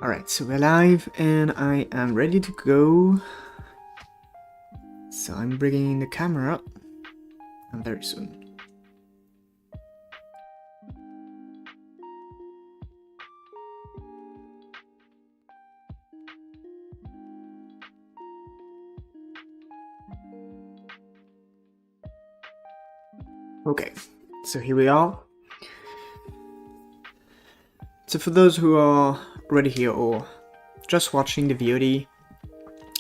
Alright, so we're live and I am ready to go. So I'm bringing the camera up and very soon. Okay, so here we are. So for those who are already here or just watching the VOD,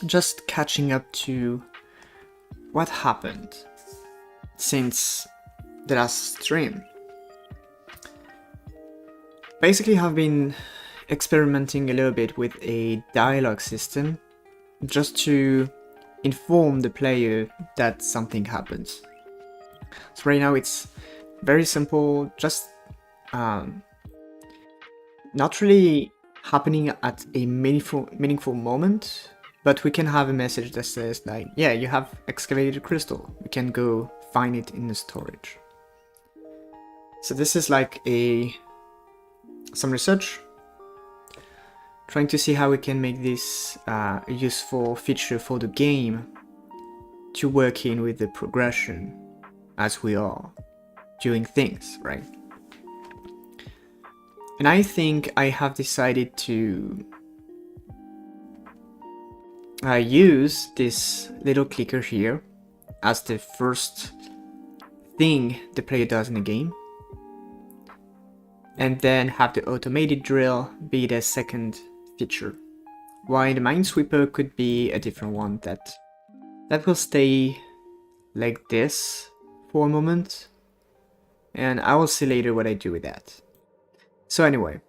just catching up to what happened since the last stream. Basically, I've been experimenting a little bit with a dialogue system just to inform the player that something happens. So right now it's very simple, just not really happening at a meaningful moment, but we can have a message that says like, yeah, you have excavated a crystal, you can go find it in the storage. So this is like some research, trying to see how we can make this a useful feature for the game to work in with the progression as we are doing things, right? And I think I have decided to use this little clicker here as the first thing the player does in the game, and then have the automated drill be the second feature, while the minesweeper could be a different one that will stay like this for a moment, and I will see later what I do with that. So anyway,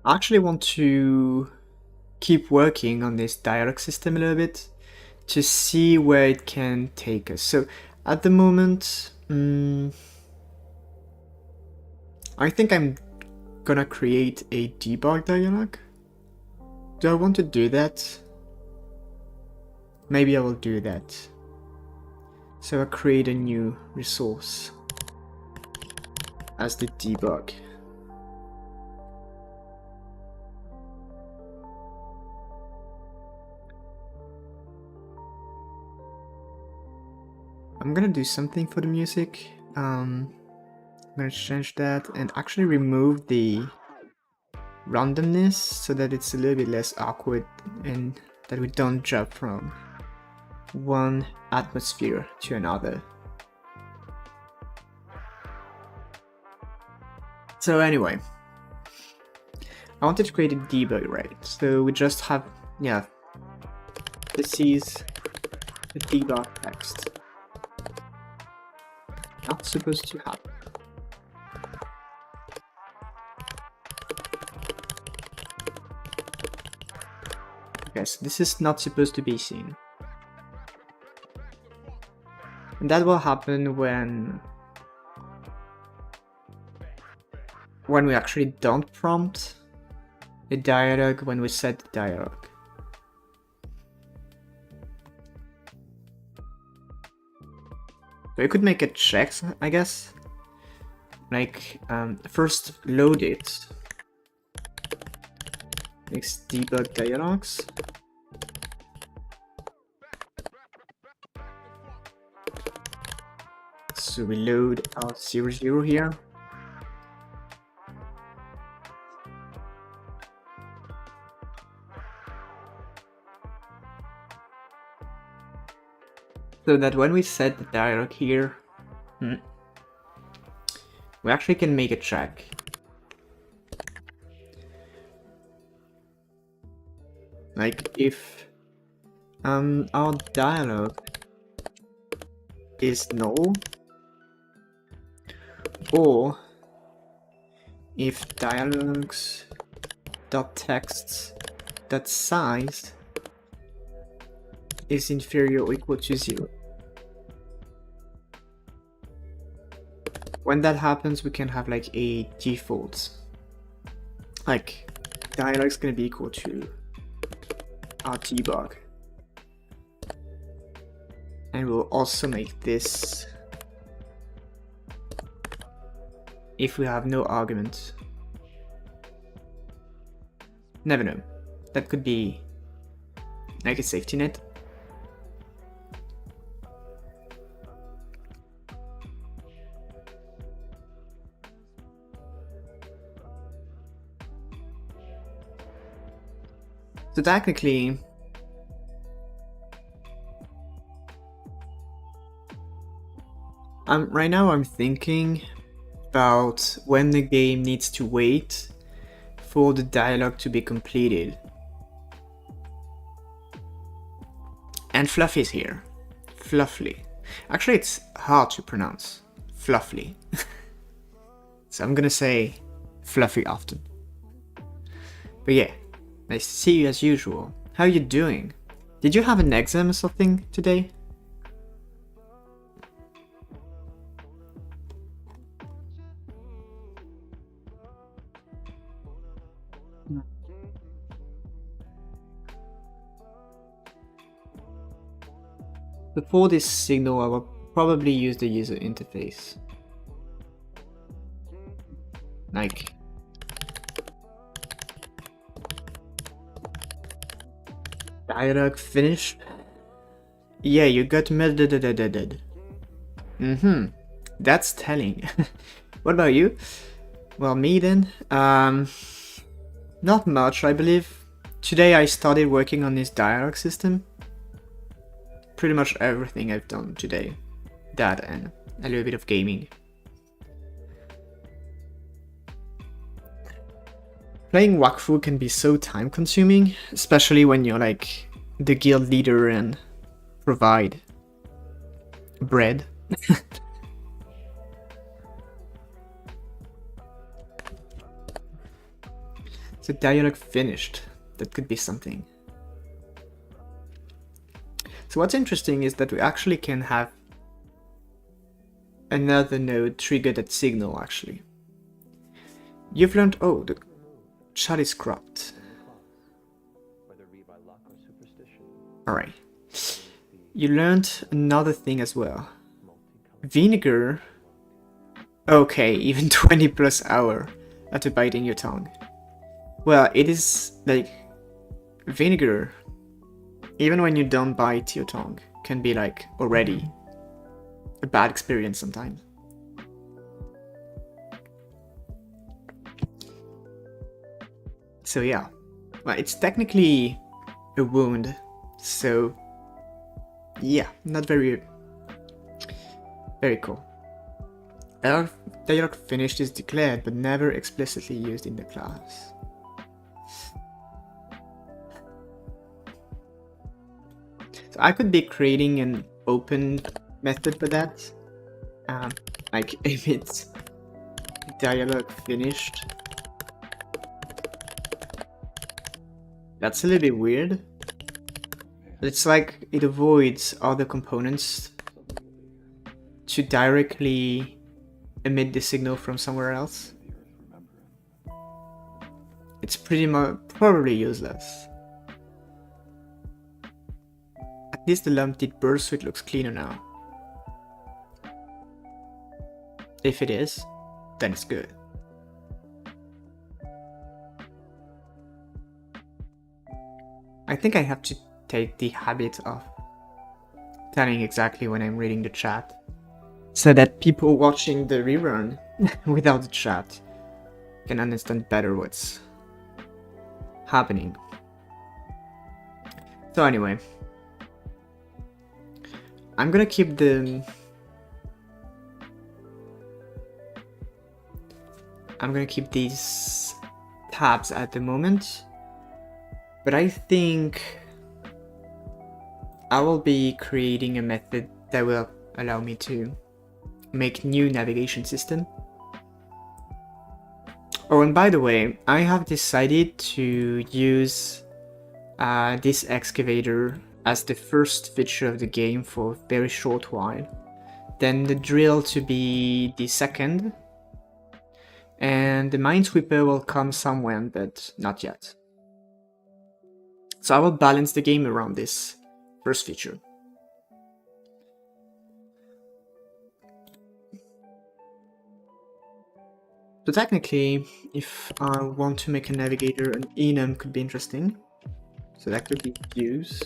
I actually want to keep working on this dialogue system a little bit to see where it can take us. So at the moment, I think I'm gonna create a debug dialogue. Do I want to do that? Maybe I will do that. So I create a new resource as the debug. I'm gonna do something for the music. I'm gonna change that and actually remove the randomness so that it's a little bit less awkward and that we don't jump from one atmosphere to another. So anyway, I wanted to create a debug, right? So we just have, yeah, this is the debug text. Not supposed to happen. Okay, so this is not supposed to be seen. And that will happen when we actually don't prompt the dialogue when we set the dialogue. So you could make a check, I guess. Like, first load it. Next debug dialogs. So we load our 00 here. So that when we set the dialogue here, we actually can make a check. Like if our dialogue is null, or if dialogs.texts.size is inferior or equal to 0. When that happens, we can have like a default, like dialogue is going to be equal to our debug, and we'll also make this if we have no argument? Never know. That could be like a safety net. So technically, right now I'm thinking about when the game needs to wait for the dialogue to be completed. And Fluffy's here. Fluffy. Actually, it's hard to pronounce. Fluffy. So I'm gonna say Fluffy often. But yeah, nice to see you as usual. How are you doing? Did you have an exam or something today? Before this signal, I will probably use the user interface. Like, dialogue finished. Yeah, you got murdered. That's telling. What about you? Well, me then? Not much, I believe. Today I started working on this dialogue system. Pretty much everything I've done today. That and a little bit of gaming. Playing Wakfu can be so time consuming, especially when you're like the guild leader and provide bread. So dialogue finished. That could be something. So what's interesting is that we actually can have another node trigger that signal actually. You've learned, oh, the chat is cropped. Alright. You learned another thing as well. Vinegar. Okay, even 20 plus hour after biting your tongue. Well, it is like vinegar. Even when you don't bite your tongue, can be like already a bad experience sometimes. So yeah, well, it's technically a wound, so yeah, not very cool. Dialogue finished is declared, but never explicitly used in the class. So I could be creating an open method for that, like emit dialogue finished. That's a little bit weird. But it's like it avoids other components to directly emit the signal from somewhere else. It's pretty much probably useless. At least the lump did burst, so it looks cleaner now. If it is, then it's good. I think I have to take the habit of telling exactly when I'm reading the chat, so that people watching the rerun without the chat can understand better what's happening. So anyway, I'm gonna keep these tabs at the moment, but I think I will be creating a method that will allow me to make new navigation system. Oh, and by the way, I have decided to use this excavator as the first feature of the game for a very short while, then the drill to be the second, and the minesweeper will come somewhere, but not yet. So I will balance the game around this first feature. So technically, if I want to make a navigator, an enum could be interesting. So that could be views.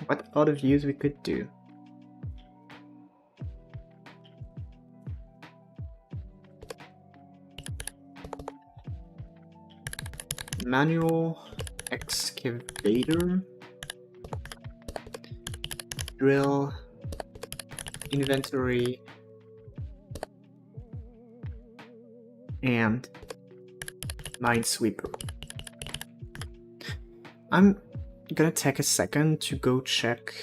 What other views we could do? Manual excavator, drill, inventory, and minesweeper. I'm gonna take a second to go check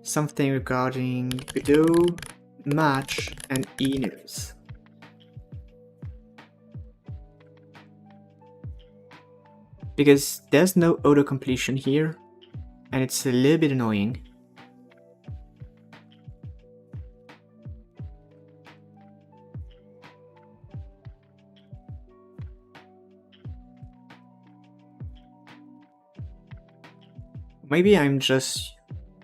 something regarding Godot, match, and enums. Because there's no auto-completion here, and it's a little bit annoying. Maybe I'm just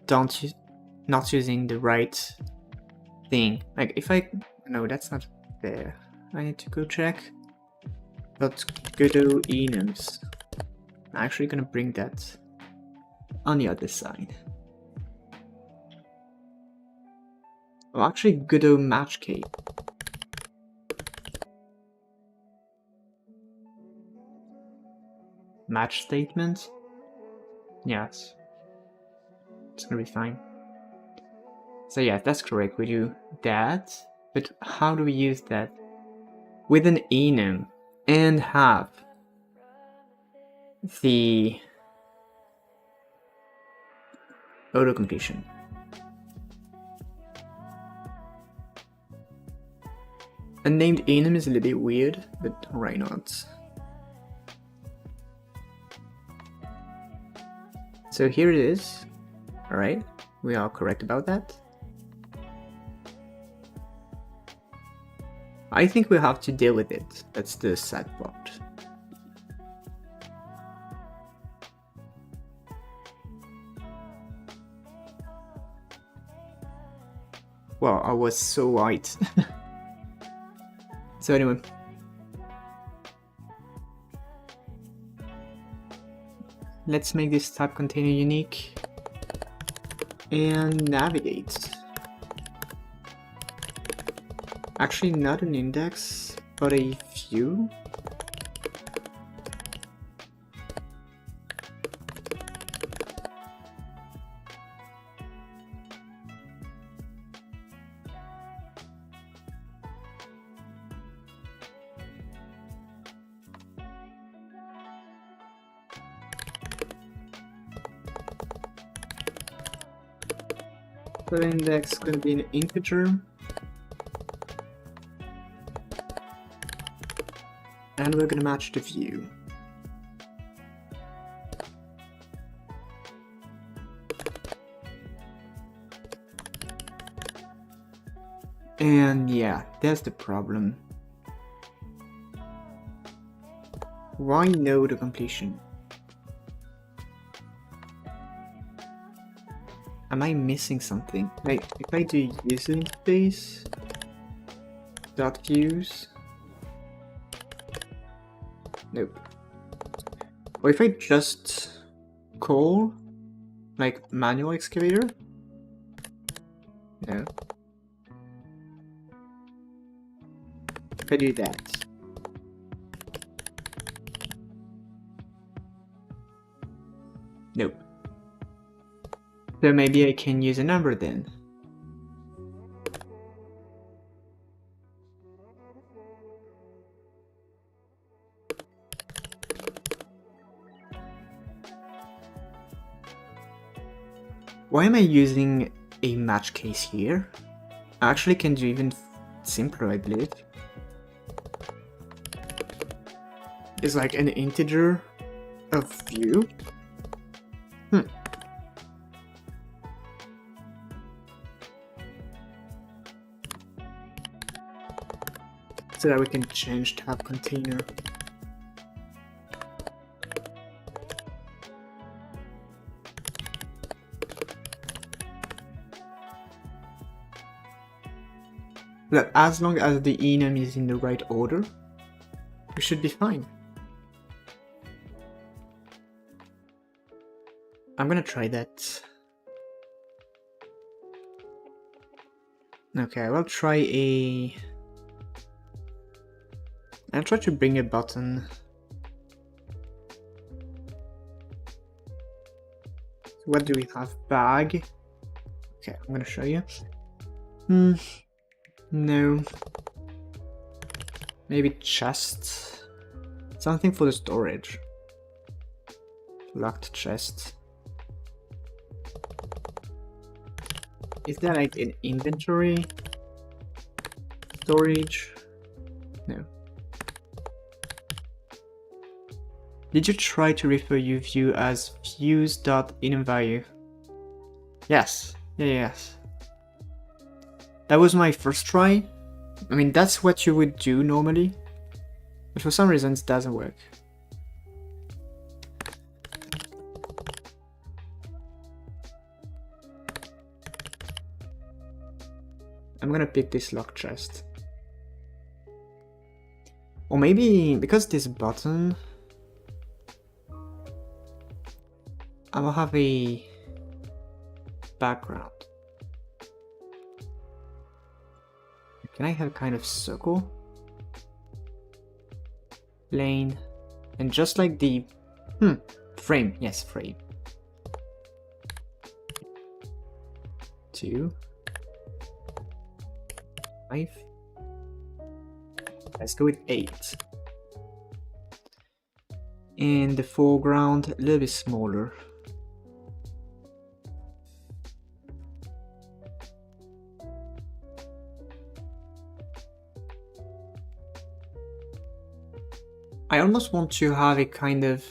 not using the right thing. Like if I... No, that's not there. I need to go check. But Godot enums. I'm actually gonna bring that on the other side. Oh, actually Godot match key. Match statement? Yes. It's gonna be fine. So yeah, that's correct, we do that. But how do we use that? With an enum and have the auto-completion. A named enum is a little bit weird, but why not? So here it is. Alright, we are correct about that. I think we'll have to deal with it. That's the sad part. Wow, I was so right. So anyway. Let's make this type container unique. And navigate. Actually, not an index, but a view. So the index is going to be an integer. And we're going to match the view. And yeah, that's the problem. Why no to completion? Am I missing something? Like, if I do user interface dot views, nope. Or if I just call like manual excavator, no. If I do that, nope. So maybe I can use a number then. Why am I using a match case here? I actually can do even simpler, I believe. It's like an integer of view. So that we can change tab container. But as long as the enum is in the right order, we should be fine. I'm gonna try that. Okay, I'll try a... I'll try to bring a button. What do we have? Bag. Okay, I'm gonna show you. No. Maybe chest. Something for the storage. Locked chest. Is there like an inventory? Storage? No. Did you try to refer your view as views.enumValue? Yes. Yes. That was my first try. I mean, that's what you would do normally. But for some reason it doesn't work. I'm gonna pick this locked chest. Or maybe, because this button, I will have a background. Can I have a kind of circle? Plane. And just like the... frame. Yes, frame. 2. 5. Let's go with 8. And the foreground a little bit smaller. I almost want to have a kind of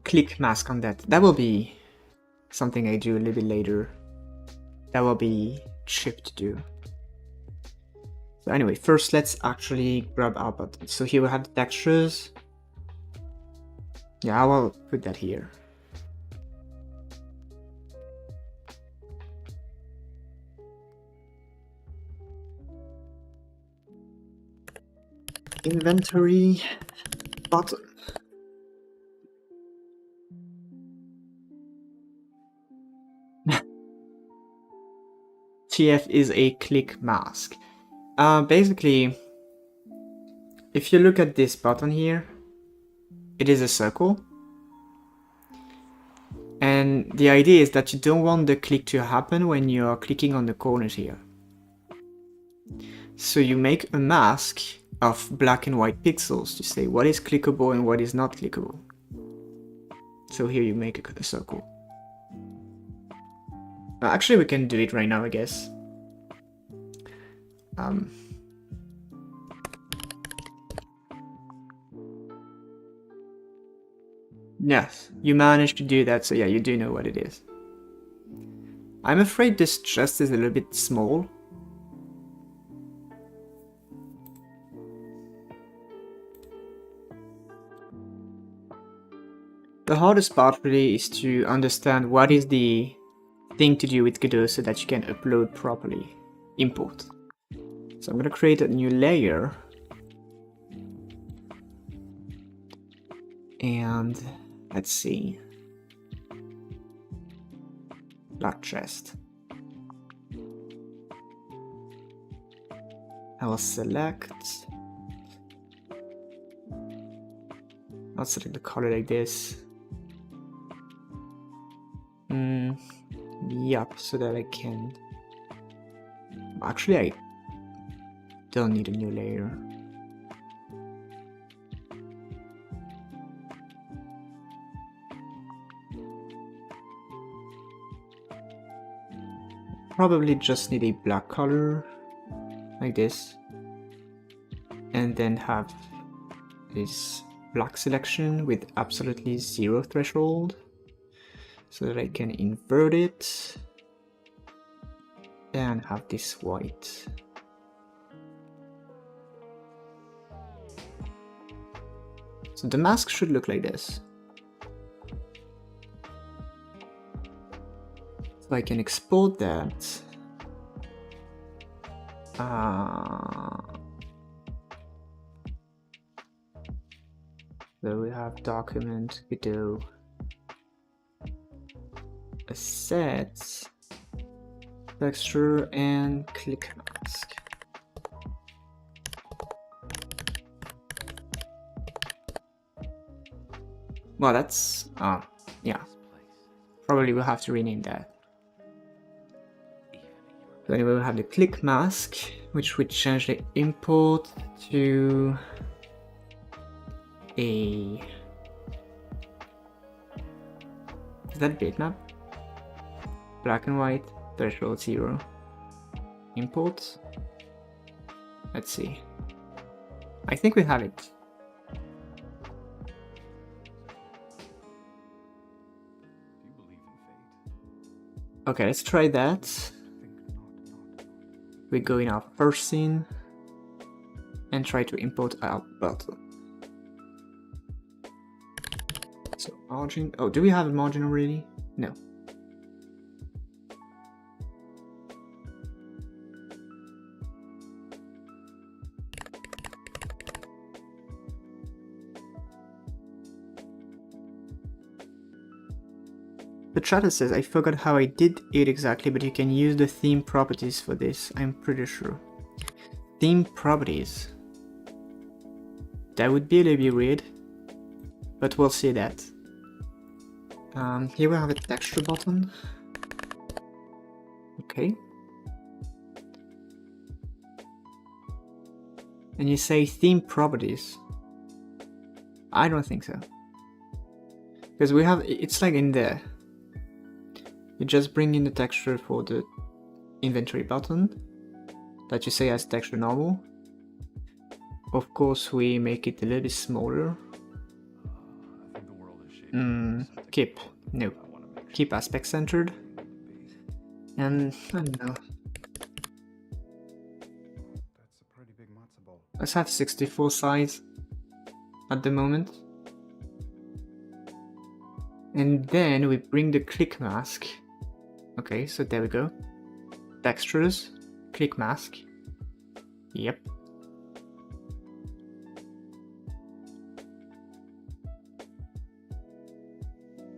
click mask on that. That will be something I do a little bit later. That will be cheap to do. So anyway, first let's actually grab our button. So here we have the textures. Yeah, I will put that here. Inventory button. TF is a click mask. Basically, if you look at this button here, it is a circle. And the idea is that you don't want the click to happen when you're clicking on the corners here. So you make a mask of black and white pixels to say what is clickable and what is not clickable. So here you make a circle. Actually, we can do it right now, I guess. Yes, you managed to do that, so yeah, you do know what it is. I'm afraid this chest is a little bit small. The hardest part really is to understand what is the thing to do with Godot so that you can upload properly. Import. So I'm going to create a new layer. And let's see. Black chest. I'll select the color like this. Yep, so that I can... Actually, I don't need a new layer. Probably just need a black color, like this. And then have this black selection with absolutely 0 threshold. So that I can invert it and have this white. So the mask should look like this. So I can export that. So we have document, Godot, assets, texture, and click mask. Well, that's yeah. Probably we'll have to rename that. So anyway, we'll have the click mask, which would change the import to a... Is that bitmap? Black and white, threshold 0. Import. Let's see. I think we have it. Okay, let's try that. We go in our first scene and try to import our button. So margin. Oh, do we have a margin already? No. The chatter says, I forgot how I did it exactly, but you can use the theme properties for this, I'm pretty sure. Theme properties. That would be a little bit weird, but we'll see that. Here we have a texture button. Okay. And you say theme properties. I don't think so. Because we have, it's like in there. You just bring in the texture for the inventory button that you say as texture normal. Of course, we make it a little bit smaller. Keep aspect centered. And I don't know. Let's have 64 size at the moment. And then we bring the click mask. Okay, so there we go. Textures, click mask. Yep.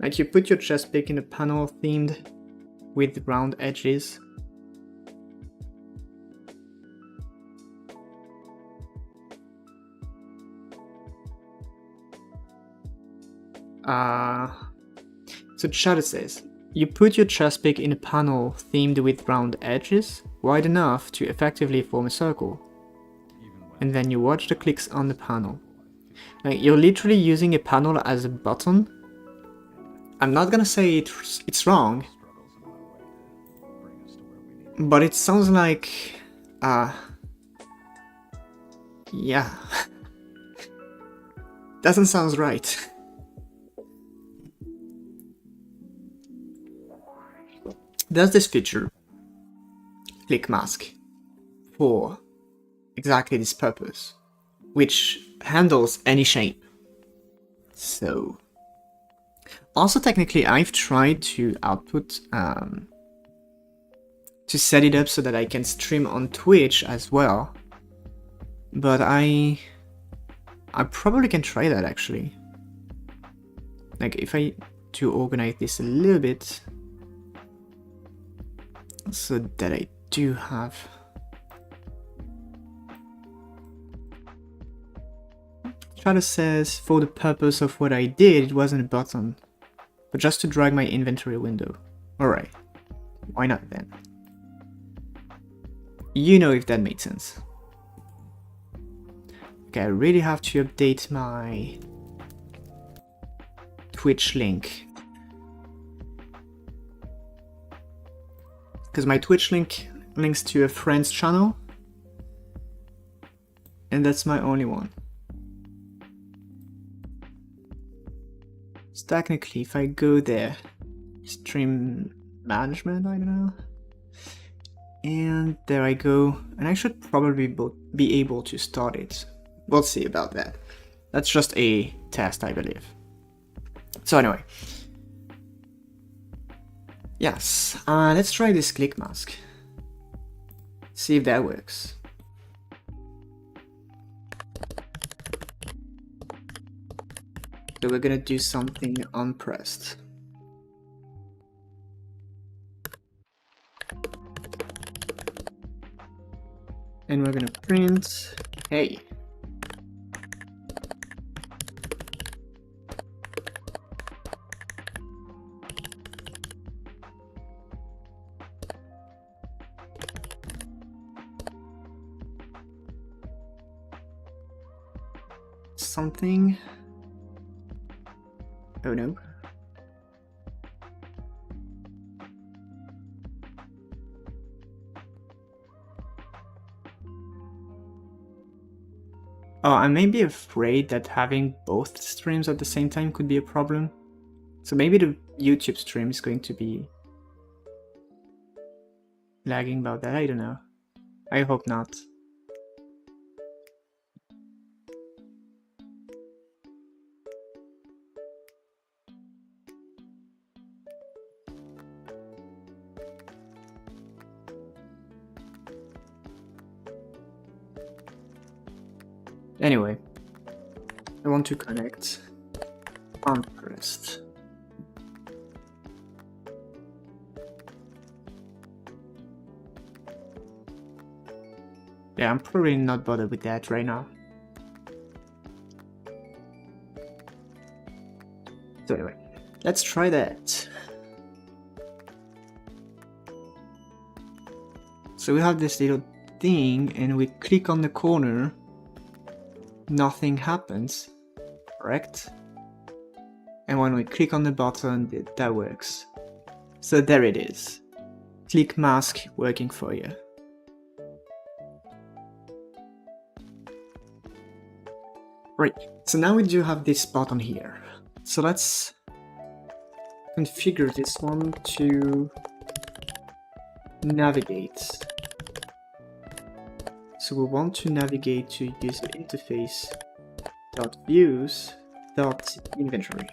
Like you put your chest pick in a panel themed with round edges. So Shadow says, you put your chest pick in a panel themed with round edges, wide enough to effectively form a circle. And then you watch the clicks on the panel. Like, you're literally using a panel as a button. I'm not gonna say it's wrong, but it sounds like, yeah, doesn't sound right. There's this feature, click mask, for exactly this purpose, which handles any shape. So, also technically I've tried to output, to set it up so that I can stream on Twitch as well, but I probably can try that actually. Like if I to organize this a little bit, so that I do have Shadow says, for the purpose of what I did, it wasn't a button, but just to drag my inventory window. Alright, why not then? You know if that made sense. Okay, I really have to update my Twitch link. Because my Twitch link links to a friend's channel, and that's my only one. So technically, if I go there, stream management, I don't know, and there I go, and I should probably be able to start it. We'll see about that. That's just a test, I believe. So anyway. Yes, let's try this click mask. See if that works. So we're gonna do something unpressed. And we're gonna print, hey. Something. Oh no. Oh, I may be afraid that having both streams at the same time could be a problem. So maybe the YouTube stream is going to be lagging about that, I don't know. I hope not. Anyway, I want to connect unpressed. Yeah, I'm probably not bothered with that right now. So anyway, let's try that. So we have this little thing and we click on the corner, nothing happens, correct? And when we click on the button, that works. So there it is. Click mask working for you. Right, so now we do have this button here. So let's configure this one to navigate. So we want to navigate to user interface .views .inventory.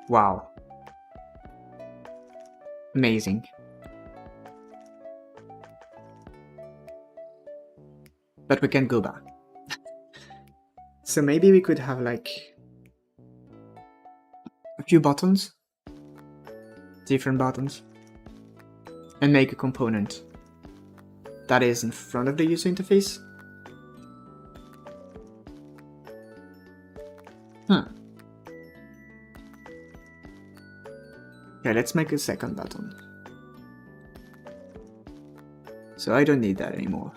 Wow. Amazing. But we can go back. So maybe we could have like a few buttons, different buttons, and make a component that is in front of the user interface. Okay, let's make a second button. So I don't need that anymore.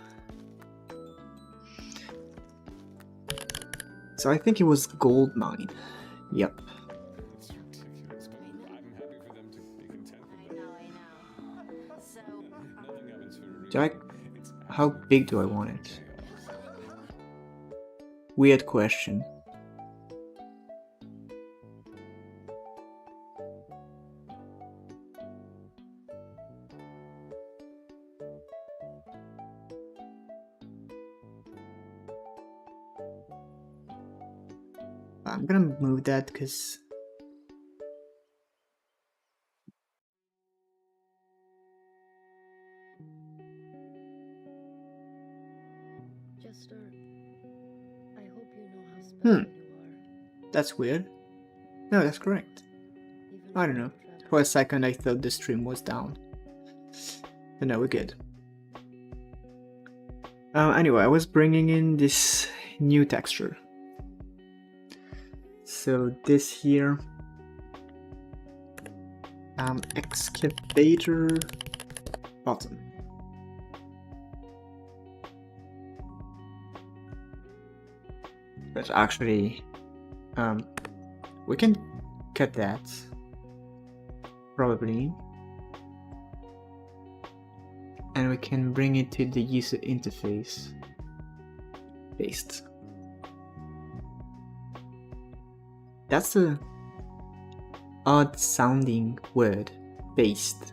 So I think it was gold mine. Yep. How big do I want it? Weird question. I'm gonna move that because I hope you know how special you are. That's weird. No, that's correct. I don't know. For a second I thought the stream was down. But no, we're good. Anyway, I was bringing in this new texture. So this here, excavator bottom. But actually, we can cut that, probably. And we can bring it to the user interface. Paste. That's a odd sounding word, paste.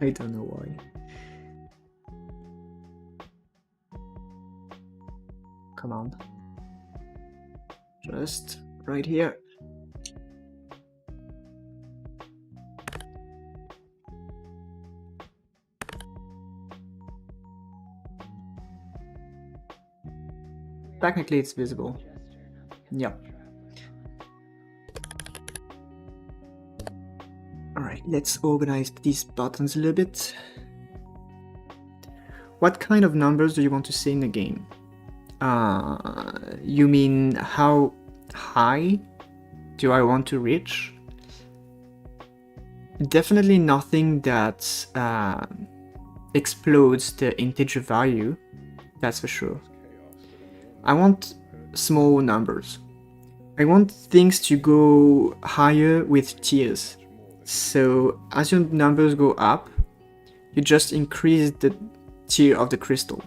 I don't know why. Come on. Just right here. Technically it's visible. Yep. Alright, let's organize these buttons a little bit. What kind of numbers do you want to see in the game? You mean how high do I want to reach? Definitely nothing that explodes the integer value, that's for sure. I want small numbers. I want things to go higher with tiers. So as your numbers go up, you just increase the tier of the crystal.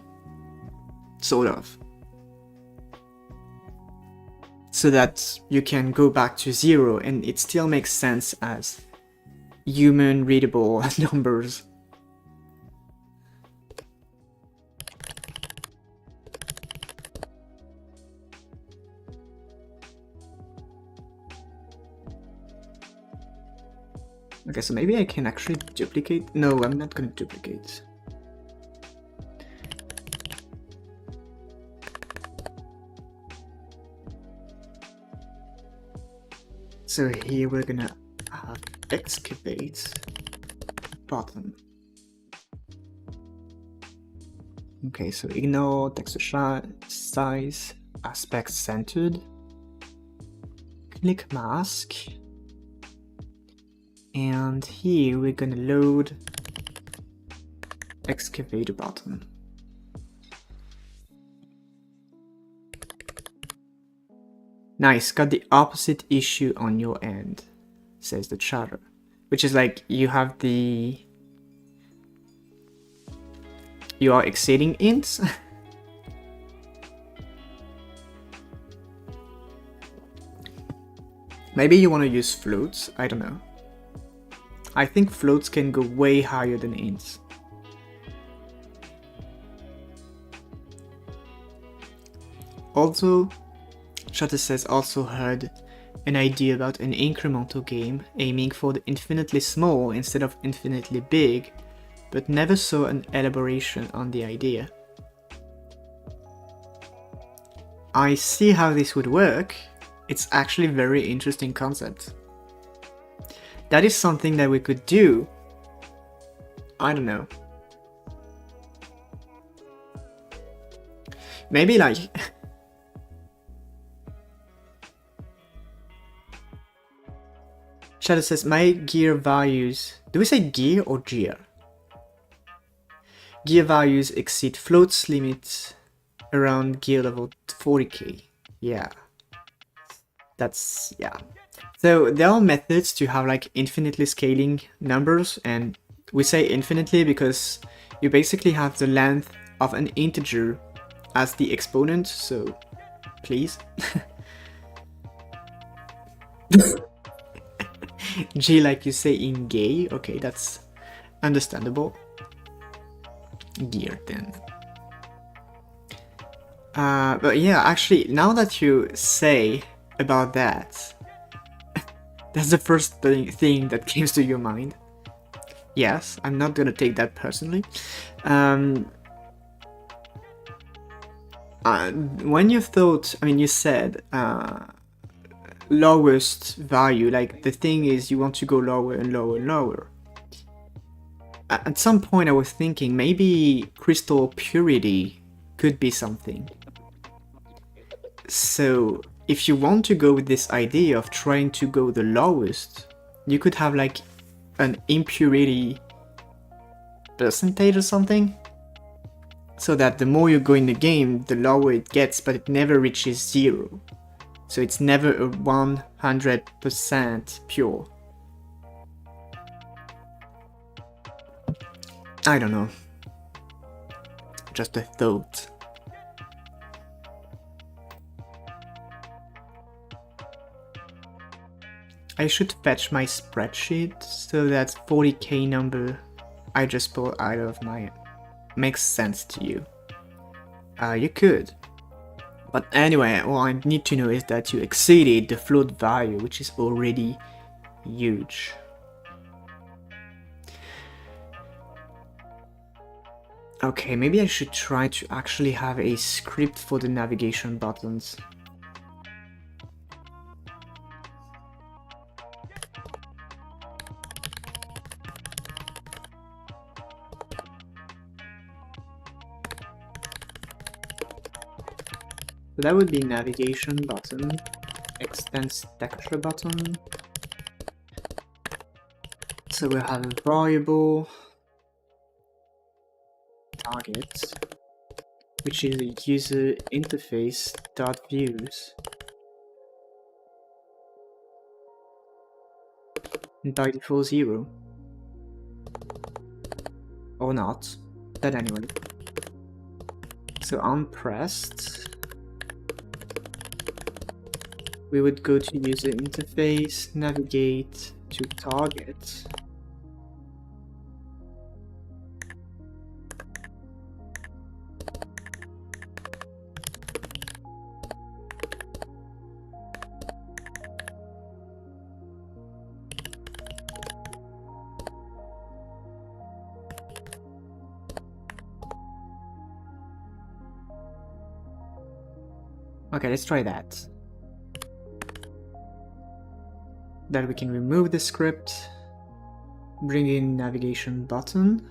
Sort of. So that you can go back to 0 and it still makes sense as human readable numbers. Okay, so maybe I can actually duplicate. No, I'm not gonna duplicate. So here we're gonna have excavate button. Okay, so ignore texture size, aspect centered, click mask, and here we're gonna load excavator button. Nice, got the opposite issue on your end, says the chatter. Which is like, you have the... You are exceeding ints? Maybe you want to use floats, I don't know. I think floats can go way higher than ints. Also, Shutter says also heard an idea about an incremental game aiming for the infinitely small instead of infinitely big, but never saw an elaboration on the idea. I see how this would work. It's actually a very interesting concept. That is something that we could do. I don't know. Maybe like... Shadow says, my gear values... Do we say gear or gear? Gear values exceed floats limits around gear level 40k. Yeah. That's... yeah. So there are methods to have like infinitely scaling numbers, and we say infinitely because you basically have the length of an integer as the exponent, so please. G like you say in gay, okay, that's understandable. Gear then. But yeah, actually, now that you say about that, that's the first thing that comes to your mind. Yes, I'm not gonna take that personally. When you thought, I mean, you said lowest value, like the thing is you want to go lower and lower and lower. At some point I was thinking maybe crystal purity could be something. So if you want to go with this idea of trying to go the lowest, you could have like an impurity percentage or something, so that the more you go in the game, the lower it gets, but it never reaches 0. So it's never a 100% pure. I don't know. Just a thought. I should fetch my spreadsheet so that 40k number I just pulled out of my makes sense to you. You could. But anyway, all I need to know is that you exceeded the float value, which is already huge. Okay, maybe I should try to actually have a script for the navigation buttons. So that would be navigation button, extends texture button. So we'll have a variable target, which is a user interface dot views, and by default 0 or not, but anyway. So unpressed, we would go to user interface, navigate to target. Okay, let's try that. Then we can remove the script, bring in navigation button,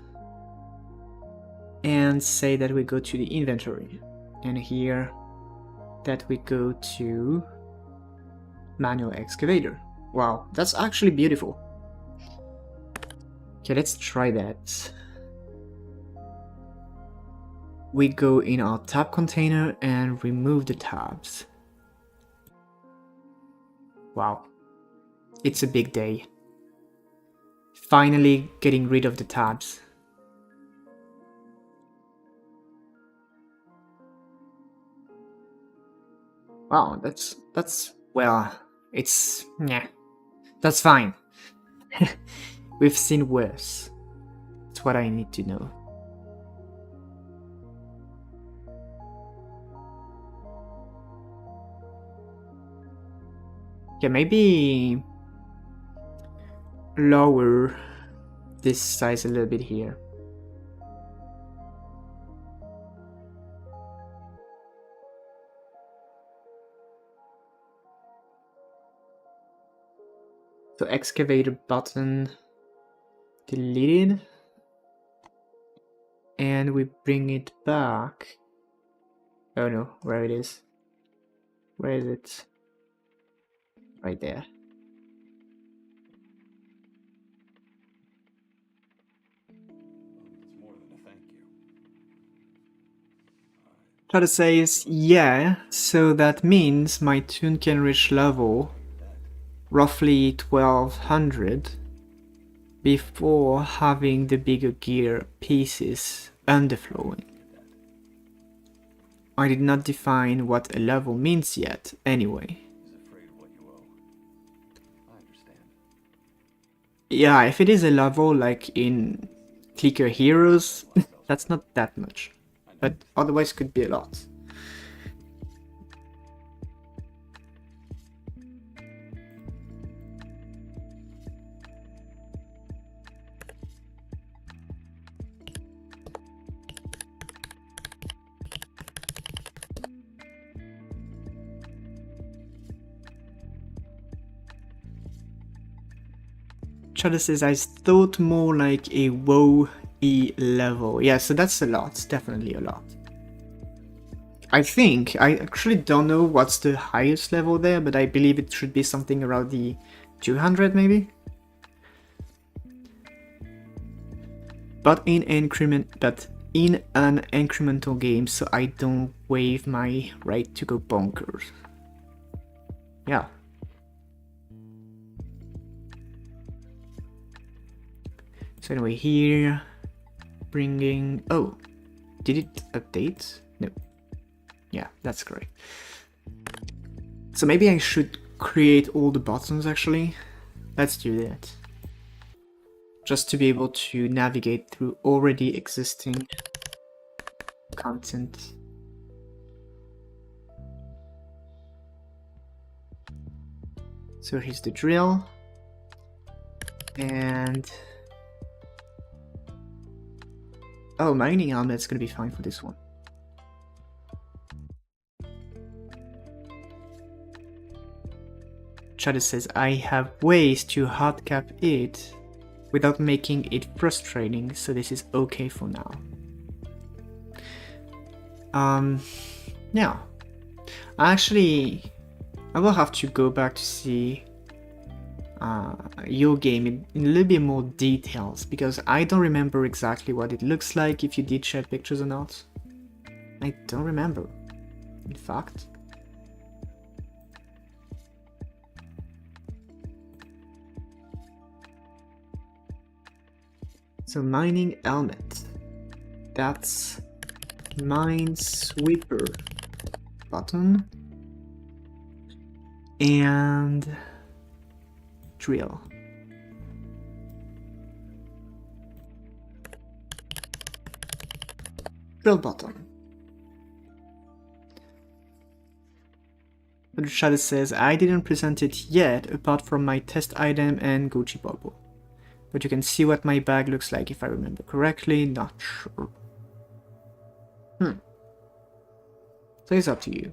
and say that we go to the inventory. And here that we go to manual excavator. Wow, that's actually beautiful. Okay, let's try that. We go in our tab container and remove the tabs. Wow, it's a big day. Finally getting rid of the tabs. Wow, that's well, it's yeah, that's fine. We've seen worse. That's what I need to know. Yeah, maybe lower this size a little bit here. So excavator button deleted, and we bring it back. Oh no, where it is? Where is it? Right there. Try to say is yeah, so that means my tune can reach level roughly 1200 before having the bigger gear pieces underflowing. I did not define what a level means yet, anyway. Yeah, if it is a level like in Clicker Heroes, that's not that much, but otherwise could be a lot. Shadow says, I thought more like a WoE level. Yeah, so that's a lot, definitely a lot. I think, I actually don't know what's the highest level there, but I believe it should be something around the 200 maybe? But in an incremental game, so I don't waive my right to go bonkers. Yeah. So anyway, here, bringing, oh, did it update? No. Yeah, that's correct. So maybe I should create all the buttons actually. Let's do that. Just to be able to navigate through already existing content. So here's the drill. And oh, mining helmet's gonna be fine for this one. Chatter says, I have ways to hardcap it without making it frustrating, so this is okay for now. Yeah. Actually, I will have to go back to see your game in a little bit more details, because I don't remember exactly what it looks like, if you did share pictures or not. I don't remember, in fact. So mining helmet, that's minesweeper button, and drill. Drill button. But Shadow says, I didn't present it yet, apart from my test item and Gucci bubble. But you can see what my bag looks like if I remember correctly, not sure. So it's up to you.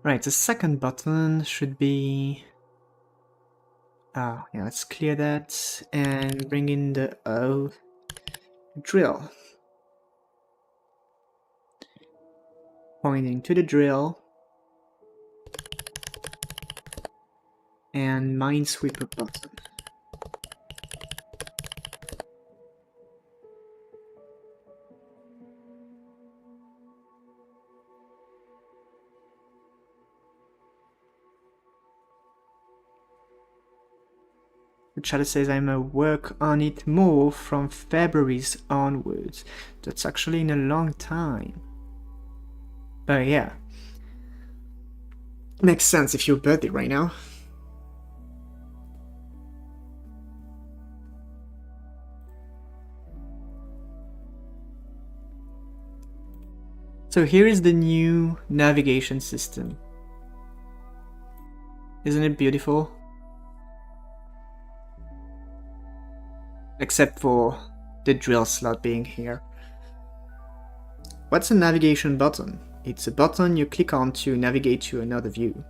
Right, the second button should be... yeah, let's clear that and bring in the drill. Pointing to the drill. And minesweeper button. The chat says I'm a work on it more from February's onwards. That's actually in a long time. But yeah. Makes sense if your birthday right now. So here is the new navigation system. Isn't it beautiful? Except for the drill slot being here. What's a navigation button? It's a button you click on to navigate to another view.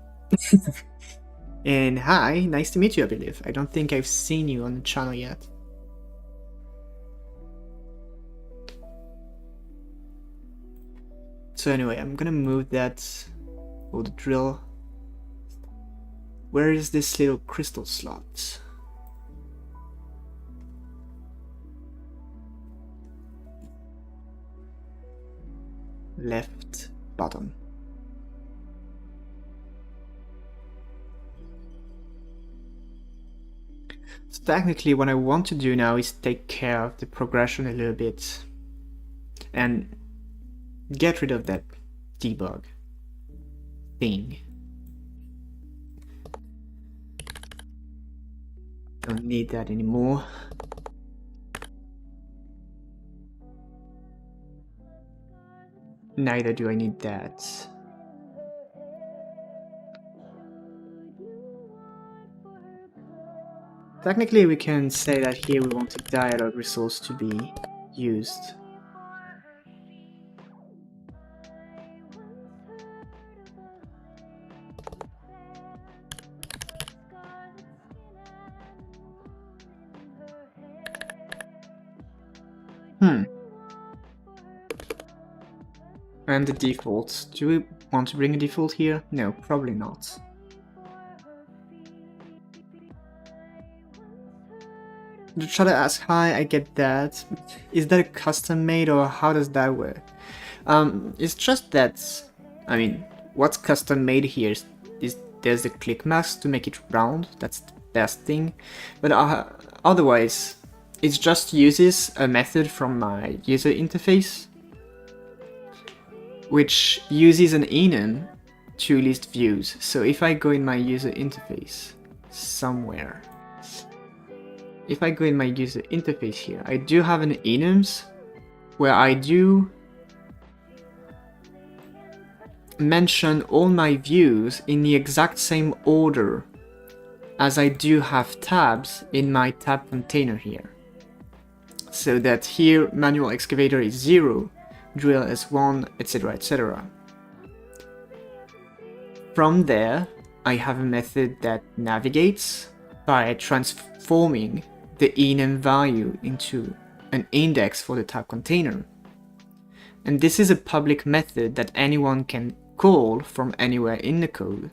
And hi, nice to meet you, I believe. I don't think I've seen you on the channel yet. So anyway, I'm gonna move that for the drill. Where is this little crystal slot? Left bottom. So technically what I want to do now is take care of the progression a little bit and get rid of that debug thing. Don't need that anymore. Neither do I need that. Technically we can say that here we want a dialogue resource to be used. And the default. Do we want to bring a default here? No, probably not. The chatter asks, hi, I get that. Is that a custom made or how does that work? It's just that, I mean, what's custom made here is there's the click mask to make it round. That's the best thing. But otherwise, it just uses a method from my user interface, which uses an enum to list views. So if I go in my user interface somewhere, if I go in my user interface here, I do have an enums where I do mention all my views in the exact same order as I do have tabs in my tab container here. So that here manual excavator is 0, drill is 1, etc, etc. From there, I have a method that navigates by transforming the enum value into an index for the tab container. And this is a public method that anyone can call from anywhere in the code.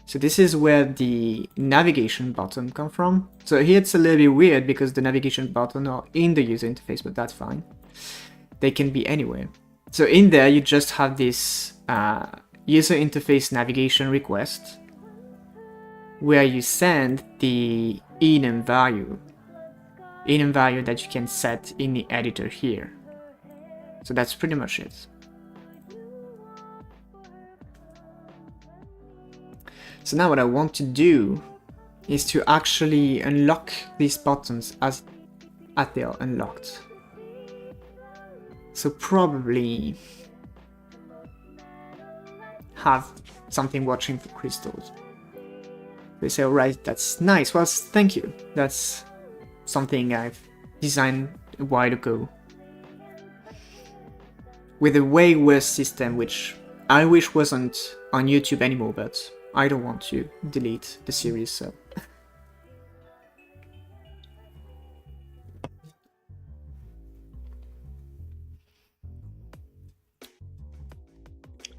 So this is where the navigation button comes from. So here it's a little bit weird because the navigation button are in the user interface, but that's fine. They can be anywhere. So in there you just have this user interface navigation request where you send the enum value that you can set in the editor here. So that's pretty much it. So now what I want to do is to actually unlock these buttons as they are unlocked. So probably have something watching for crystals. They say, alright, that's nice. Well, thank you. That's something I've designed a while ago. With a way worse system, which I wish wasn't on YouTube anymore, but I don't want to delete the series, so.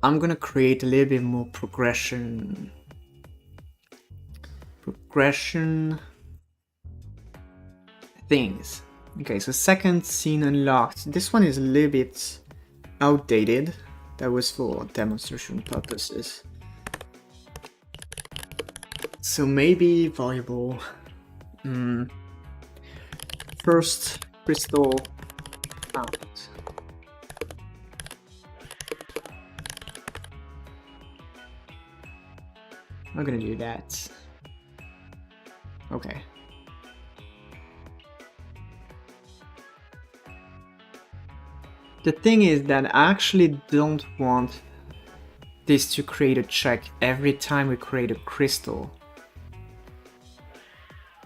I'm gonna create a little bit more progression things. Okay, so second scene unlocked. This one is a little bit outdated. That was for demonstration purposes. So maybe variable first crystal found. I'm gonna do that. Okay. The thing is that I actually don't want this to create a check every time we create a crystal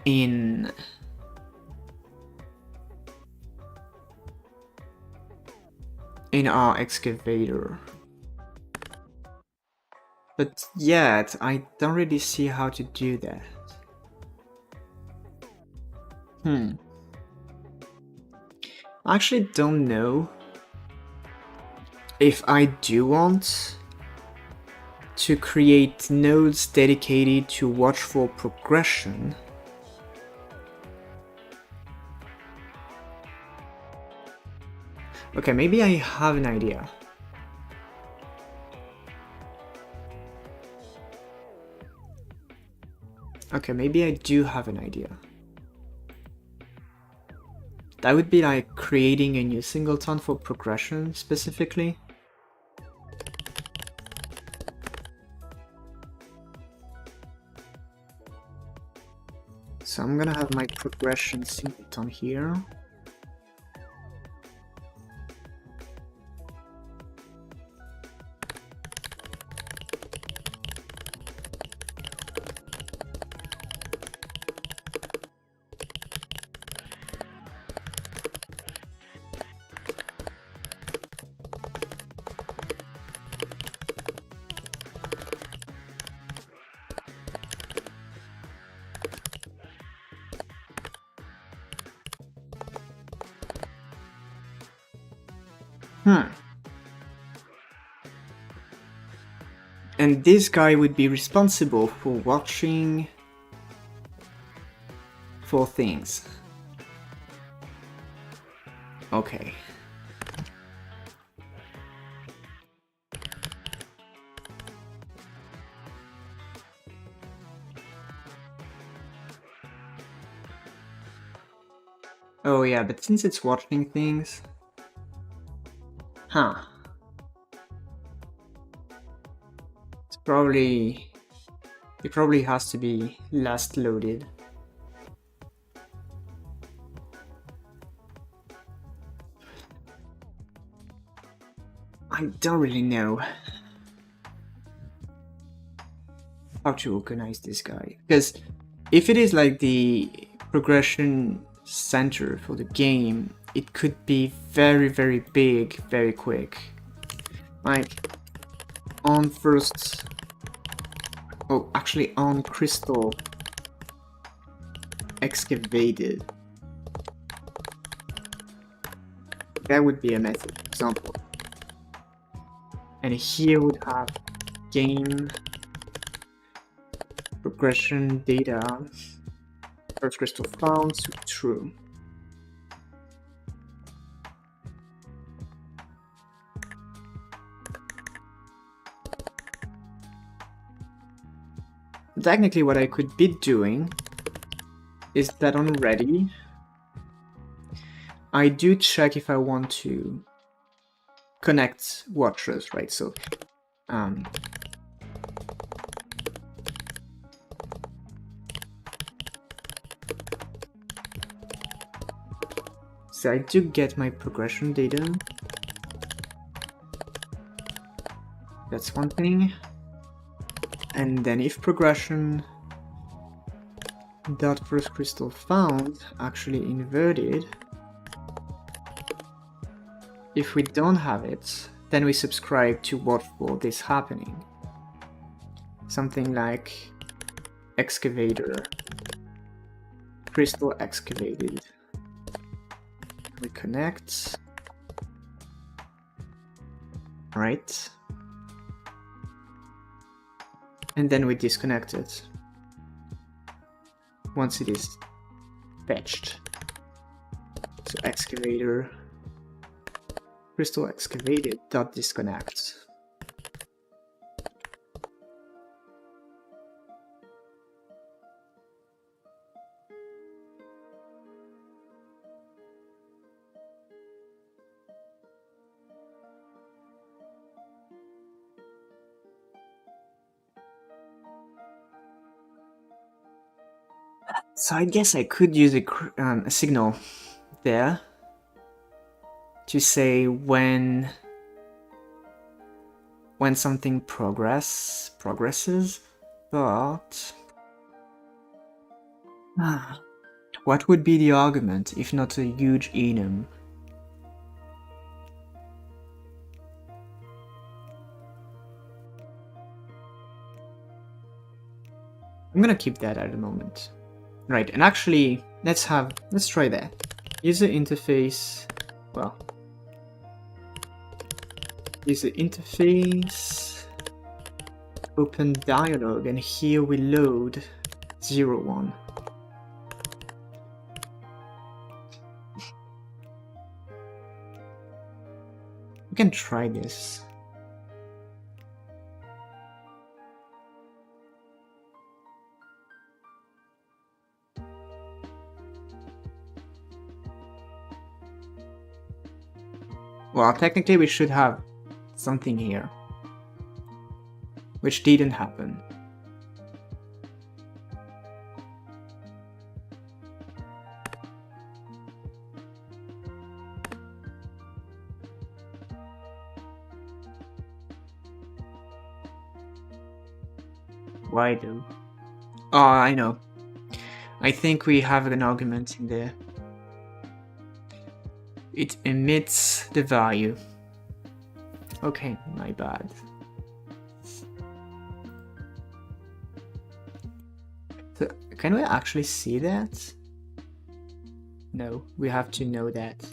in our excavator. But yet, I don't really see how to do that. I actually don't know if I do want to create nodes dedicated to watch for progression. Okay, maybe I have an idea. Okay, maybe I do have an idea. That would be like creating a new singleton for progression specifically. So I'm gonna have my progression singleton here. And this guy would be responsible for watching for things. Okay. Oh yeah, but since it's watching things... Huh. Probably, it probably has to be last loaded. I don't really know how to organize this guy, because if it is like the progression center for the game, it could be very, very big, very quick. Like on first, oh, actually on crystal excavated. That would be a method example. And here would have game progression data, first crystal found, so true. Technically what I could be doing is that on ready, I do check if I want to connect watchers, right? So so I do get my progression data. That's one thing. And then if progression dot first crystal found actually inverted, if we don't have it, then we subscribe to watch for this happening. Something like excavator, crystal excavated. We connect. Right. And then we disconnect it once it is fetched. So excavator, crystal excavated dot disconnect. So I guess I could use a signal there to say when something progresses, but what would be the argument if not a huge enum? I'm gonna keep that at the moment. Right, and actually, let's try that. User interface, well, user interface, open dialog, and here we load 01. We can try this. Well, technically we should have something here, which didn't happen. Why though? Oh, I know. I think we have an argument in there. It emits the value. Okay, my bad. So, can we actually see that? No, we have to know that.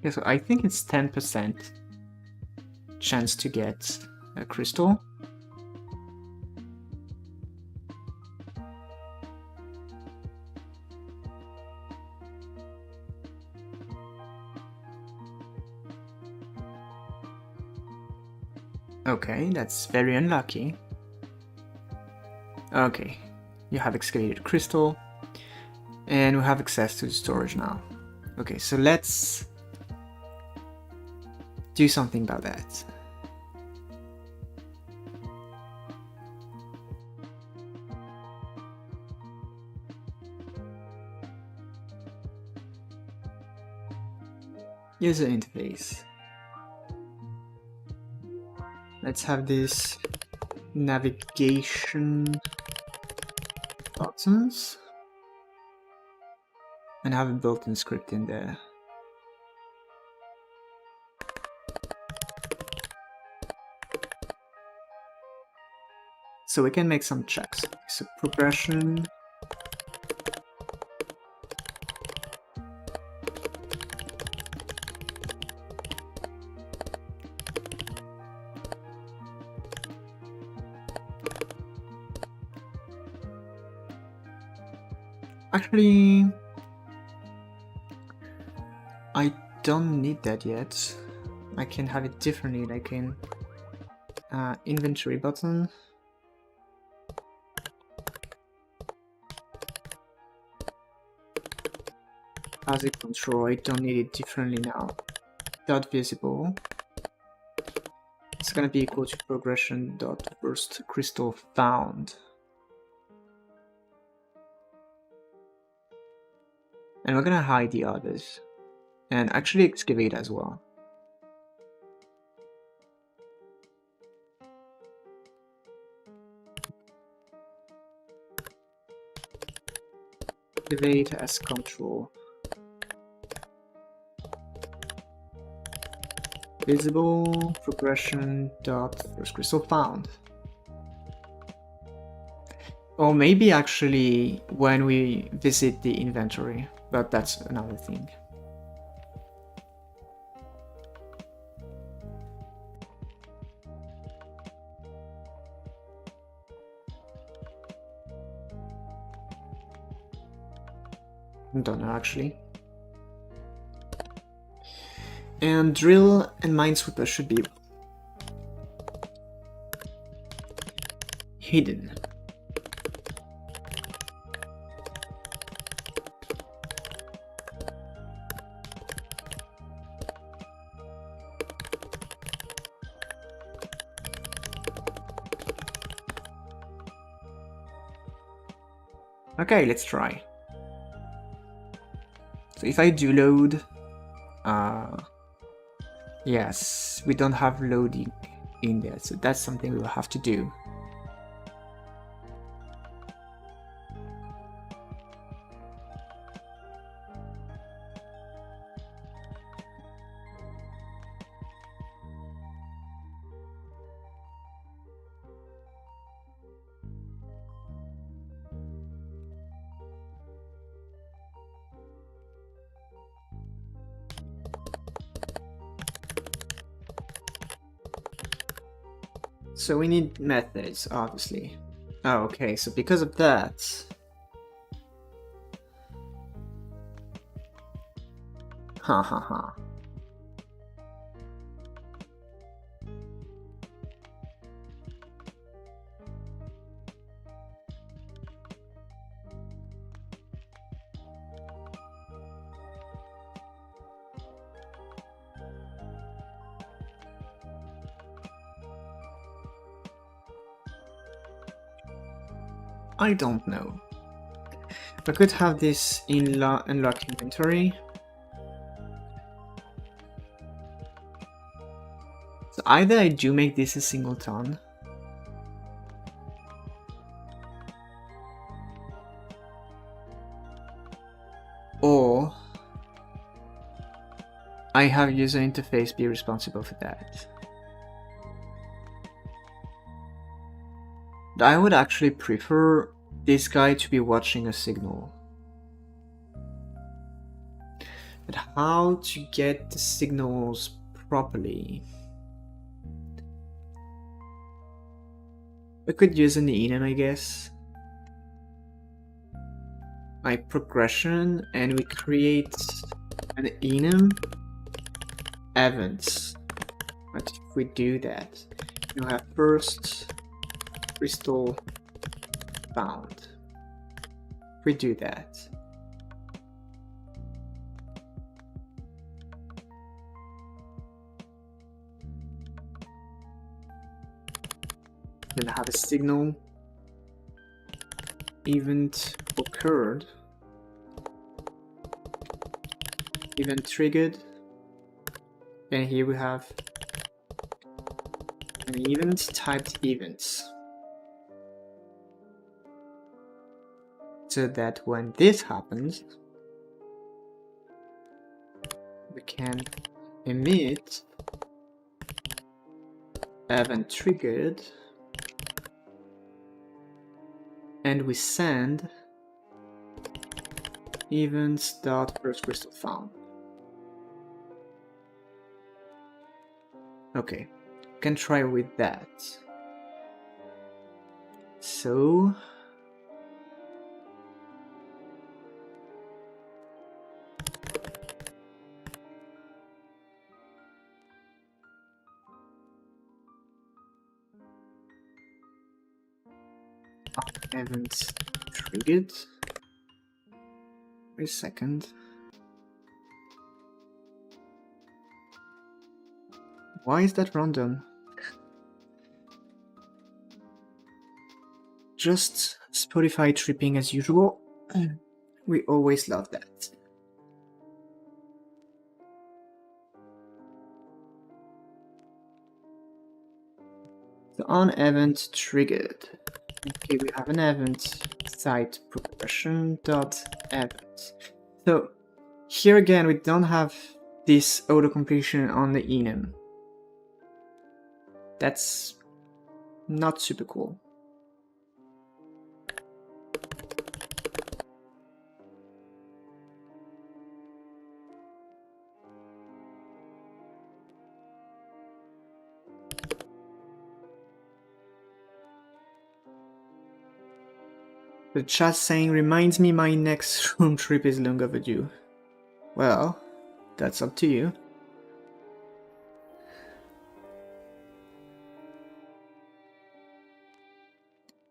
Yeah, so I think it's 10% chance to get a crystal. Okay, that's very unlucky. Okay, you have excavated crystal, and we have access to the storage now. Okay, so let's do something about that. User interface. Let's have this navigation buttons and have a built-in script in there. So we can make some checks. So progression. Actually, I don't need that yet. I can have it differently, like in inventory button. As a control, I don't need it differently now. Dot visible. It's gonna be equal to progression dot first crystal found. And we're gonna hide the others. And actually excavate as well. Activate as control. Visible progression dot first crystal found. Or maybe actually when we visit the inventory, but that's another thing. I don't know actually. And drill and minesweeper should be hidden. Okay, let's try. So if I do load, yes, we don't have loading in there, so that's something we will have to do. So we need methods, obviously. Oh, okay, so because of that... Ha ha ha. I don't know. I could have this in unlock inventory. So either I do make this a singleton, or I have user interface be responsible for that. I would actually prefer this guy to be watching a signal. But how to get the signals properly? We could use an enum, I guess. Like progression, and we create an enum events. But if we do that, you have first crystal found. We do that. Then have a signal event occurred, event triggered, and here we have an event typed events, so that when this happens we can emit event triggered, and we send events.first crystal found. Okay, can try with that. So event triggered. Wait a second. Why is that random? Just Spotify tripping as usual. We always love that. So on event triggered. Okay, we have an event site progression.event. So here again we don't have this auto-completion on the enum. That's not super cool. The chat saying, reminds me my next room trip is long overdue. Well, that's up to you.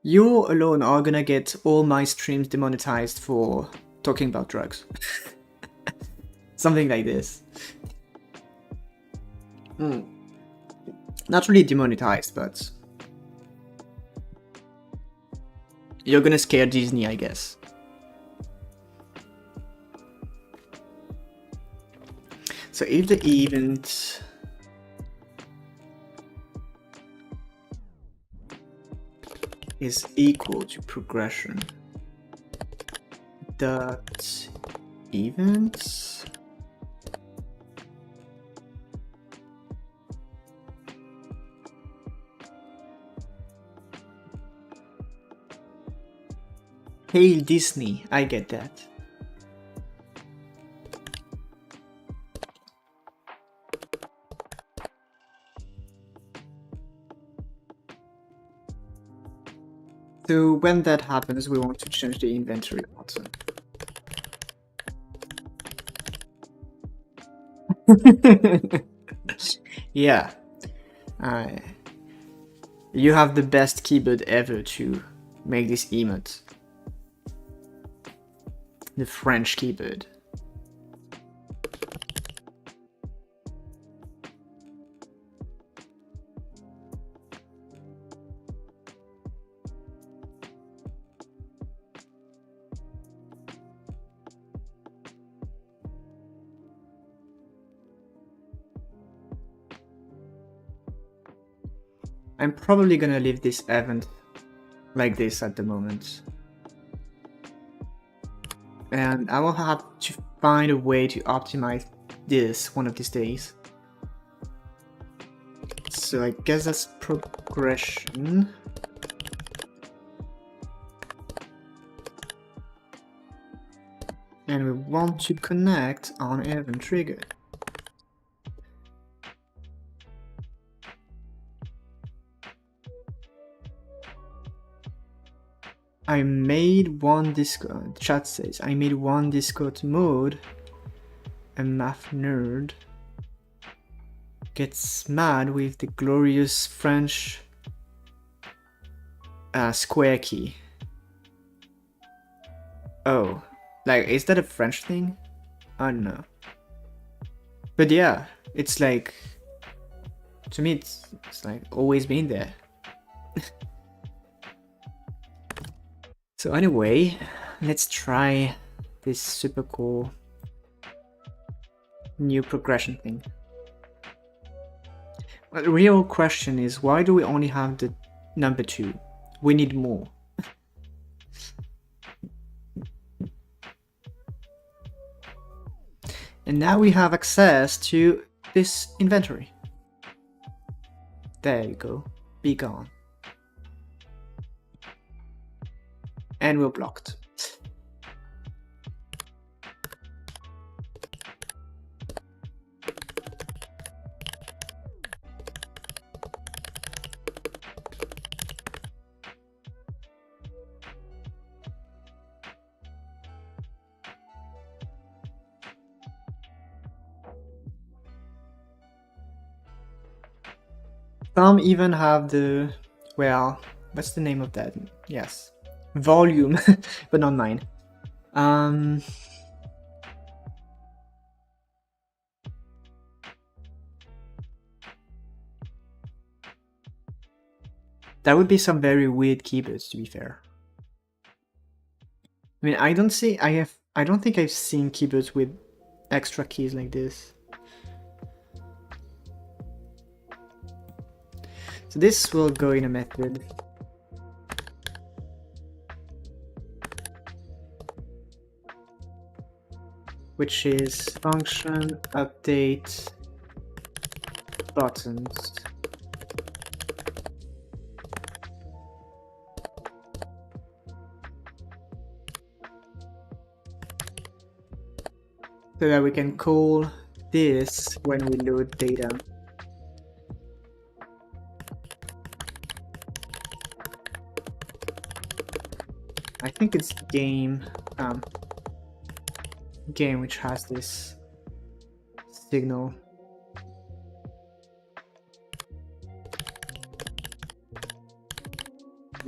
You alone are gonna get all my streams demonetized for talking about drugs. Something like this. Not really demonetized, but you're gonna scare Disney, I guess. So if the event is equal to progression dot events Hail Disney, I get that. So when that happens, we want to change the inventory button. Yeah. You have the best keyboard ever to make this emote. The French keyboard. I'm probably gonna leave this event like this at the moment. And I will have to find a way to optimize this one of these days. So I guess that's progression. And we want to connect on event trigger. I made one Discord, chat says, I made one Discord mode, a math nerd gets mad with the glorious French square key. Oh, like, is that a French thing? I don't know. But yeah, it's like, to me, it's like always been there. So anyway, let's try this super cool new progression thing. Well, the real question is, why do we only have the number 2? We need more. And now we have access to this inventory. There you go. Be gone. And we're blocked. Some even have the, well, what's the name of that? Yes, volume, but not mine. That would be some very weird keyboards, to be fair. I mean, I don't think I've seen keyboards with extra keys like this. So this will go in a method. Which is function update buttons. So that we can call this when we load data. I think it's game which has this signal.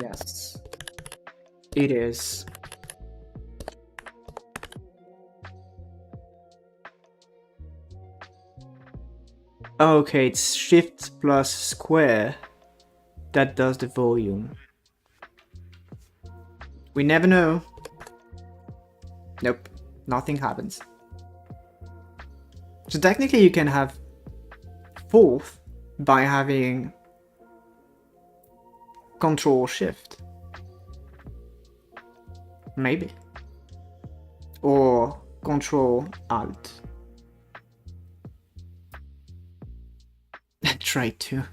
Yes, it is. Okay, it's shift plus square that does the volume. We never know. Nope, nothing happens. So technically you can have fourth by having Control Shift. Maybe. Or Control Alt. Try to.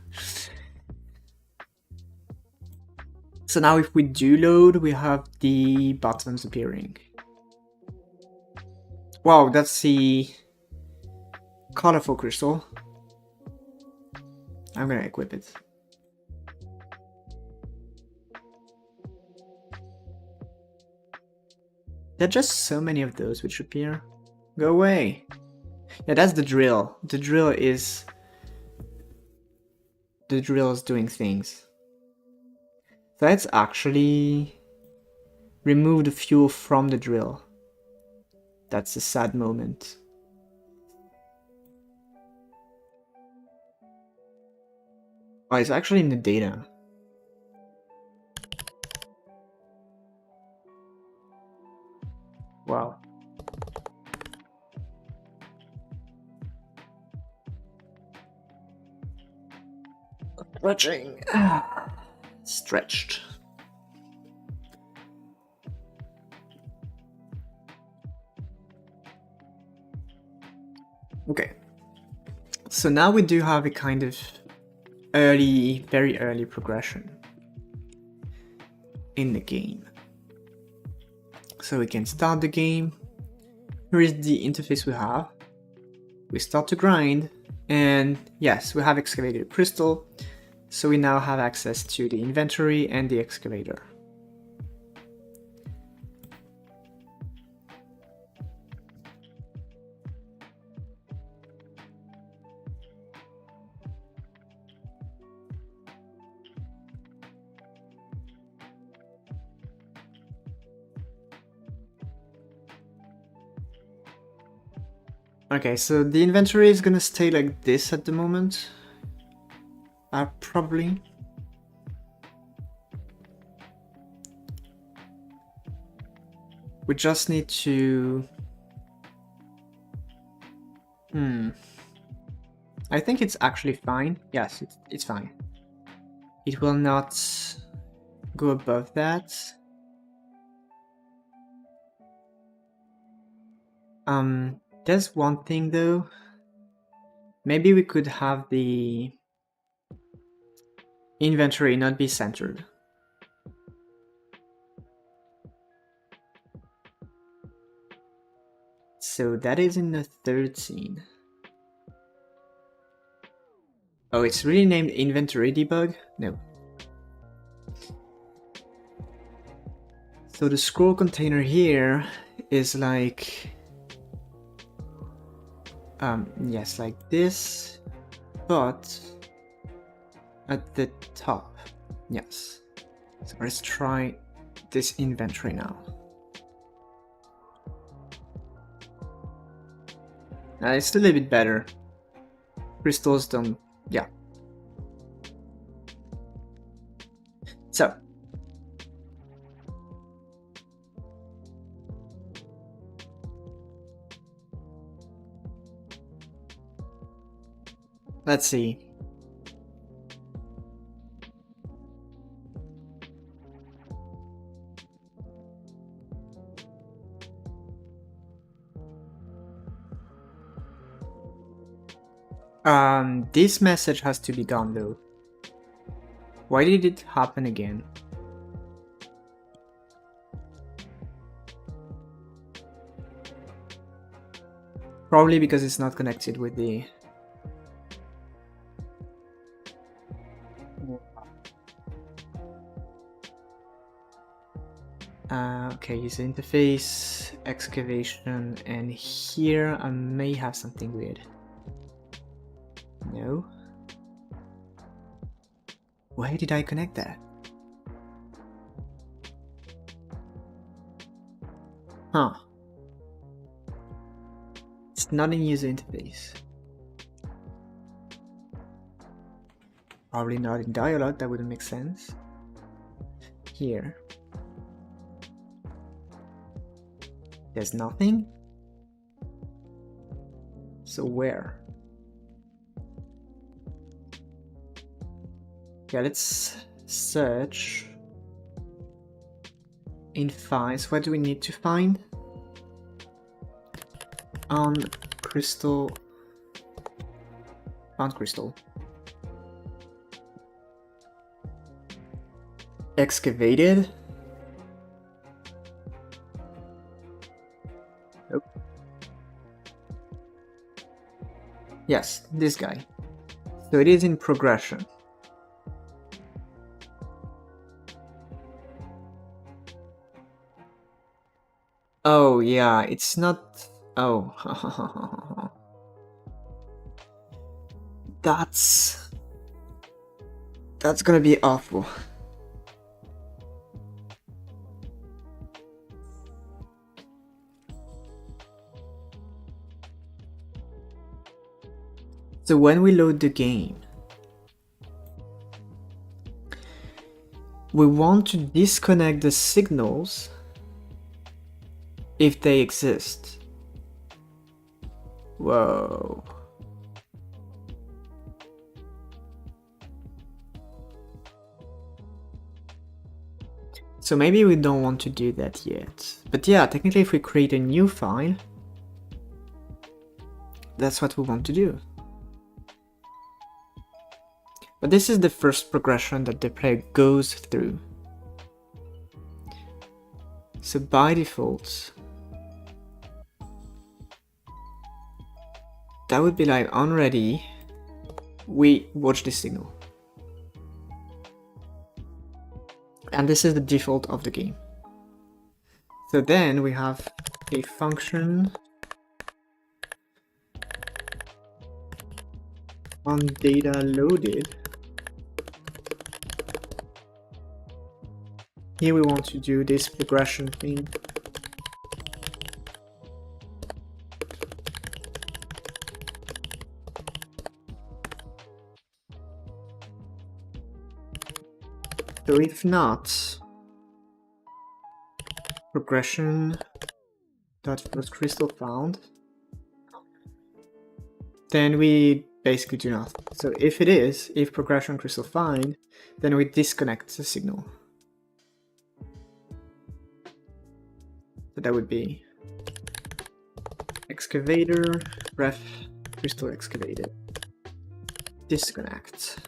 So now if we do load, we have the buttons appearing. Wow, that's the colorful crystal. I'm gonna equip it. There are just so many of those which appear. Go away. Yeah, that's the drill. The drill is doing things. So let's actually remove the fuel from the drill. That's a sad moment. Oh, it's actually in the data. Wow. Stretching. Stretched. Okay. So now we do have a kind of early, very early progression in the game. So we can start the game. Here is the interface we have. We start to grind, and yes, we have excavated crystal. So we now have access to the inventory and the excavator. Okay, so the inventory is gonna stay like this at the moment. Probably. We just need to... I think it's actually fine. Yes, it's fine. It will not go above that. There's one thing though. Maybe we could have the inventory not be centered. So that is in the 13. Oh, it's really named inventory debug? No. So the scroll container here is like... yes, like this, but at the top. Yes. So let's try this inventory now. It's a little bit better. Crystals don't... yeah. So. Let's see. This message has to be gone though. Why did it happen again? Probably because it's not connected with the... okay, user interface, excavation, and here I may have something weird. No. Why did I connect that? Huh. It's not in user interface. Probably not in dialog, that wouldn't make sense. Here. There's nothing? So where? Yeah, let's search in files. What do we need to find? On crystal. Found crystal. Excavated. Nope. Yes, this guy. So it is in progression. Oh yeah, it's not... oh. That's gonna be awful. So when we load the game, we want to disconnect the signals if they exist. Whoa. So maybe we don't want to do that yet. But yeah, technically if we create a new file, that's what we want to do. But this is the first progression that the player goes through. So by default, that would be like on ready, we watch the signal. And this is the default of the game. So then we have a function on data loaded. Here we want to do this progression thing. So if not, progression dot first crystal found, then we basically do nothing. So if it is, if progression crystal find, then we disconnect the signal. So that would be excavator ref crystal excavated disconnect.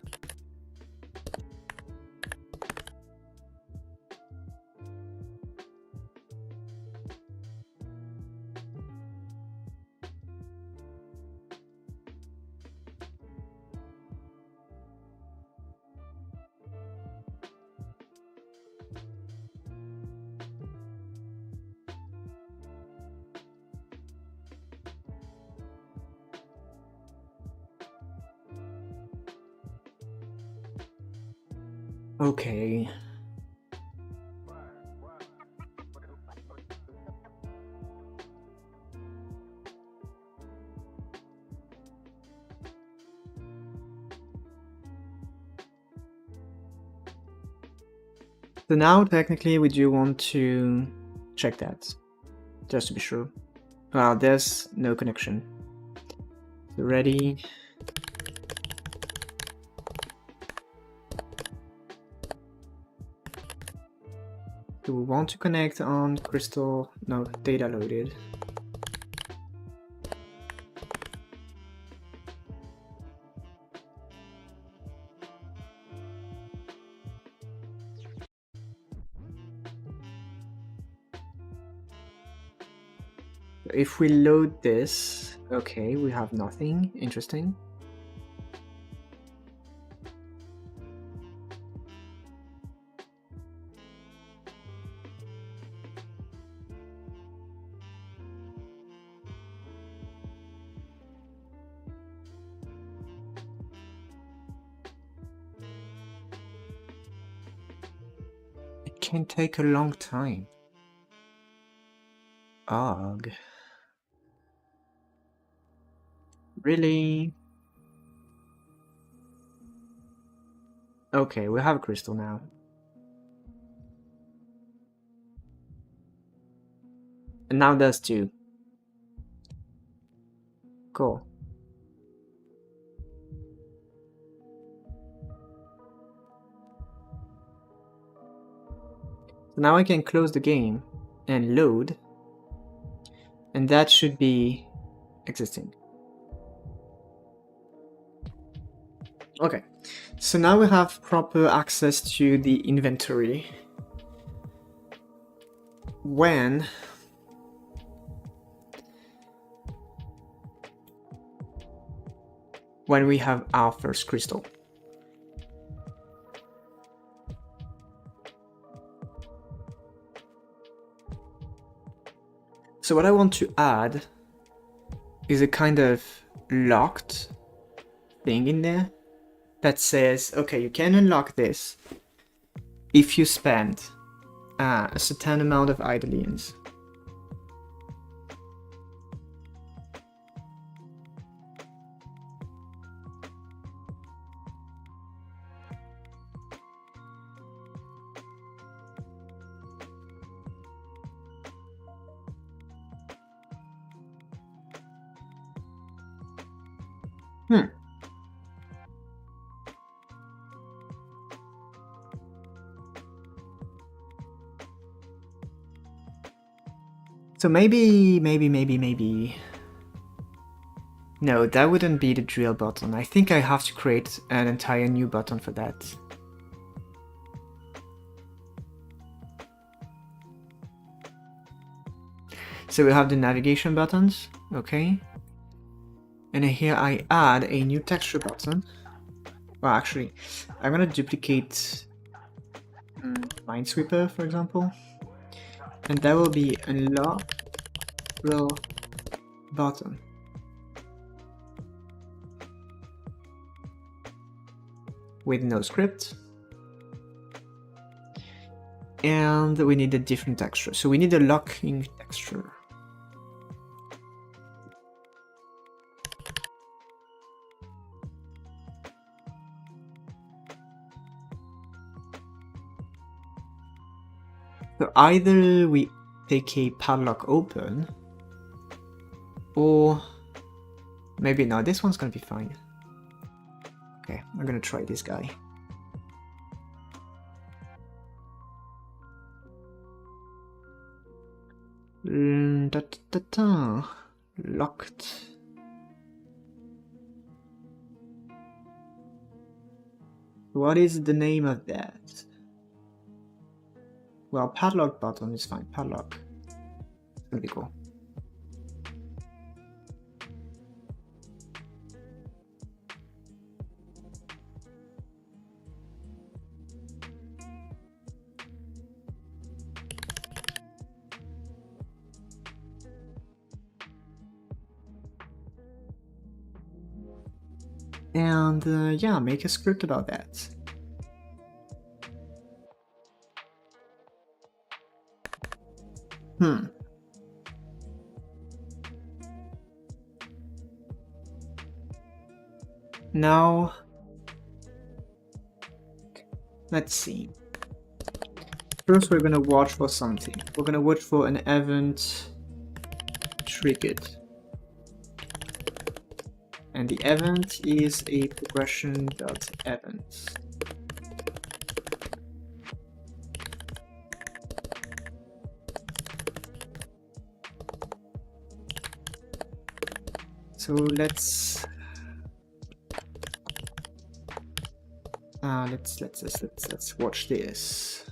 Okay. So now technically we do want to check that, just to be sure. Well, there's no connection. So ready. Do we want to connect on crystal? No, data loaded. If we load this, okay, we have nothing. Interesting. It can take a long time. Ugh. Really? Okay, we have a crystal now. And now there's two. Cool. So now I can close the game and load, and that should be existing. Okay, so now we have proper access to the inventory when we have our first crystal. So what I want to add is a kind of locked thing in there that says, okay, you can unlock this if you spend a certain amount of idolians. So maybe... No, that wouldn't be the drill button. I think I have to create an entire new button for that. So we have the navigation buttons, okay. And here I add a new texture button. Well, actually, I'm gonna duplicate Minesweeper, for example. And that will be unlock drill button. With no script. And we need a different texture. So we need a locking texture. So either we take a padlock open, or maybe not. This one's gonna be fine. Okay, I'm gonna try this guy. Locked. What is the name of that? Well, padlock button is fine. Padlock. It's gonna be cool. And yeah, make a script about that. Now, let's see. First, we're gonna watch for something. We're gonna watch for an event triggered. And the event is a progression.event. So let's watch this.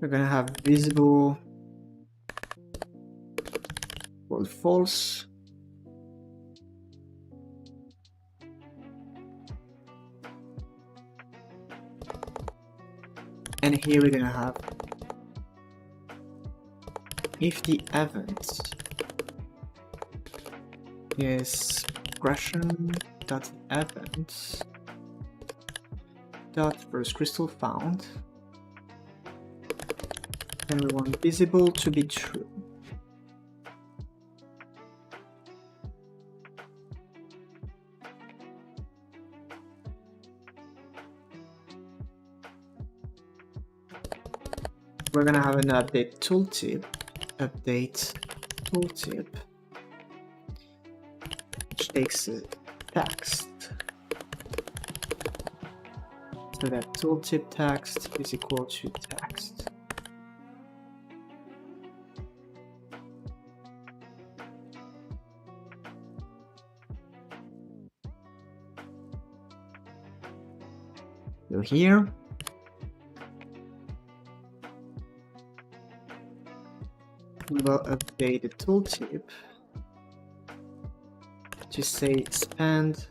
We're gonna have visible or false. And here we're gonna have if the event is progression.event dot first crystal found, then we want visible to be true. We're gonna have an update tooltip, which takes a text. So that tooltip text is equal to text. So here, we will update the tooltip to say spend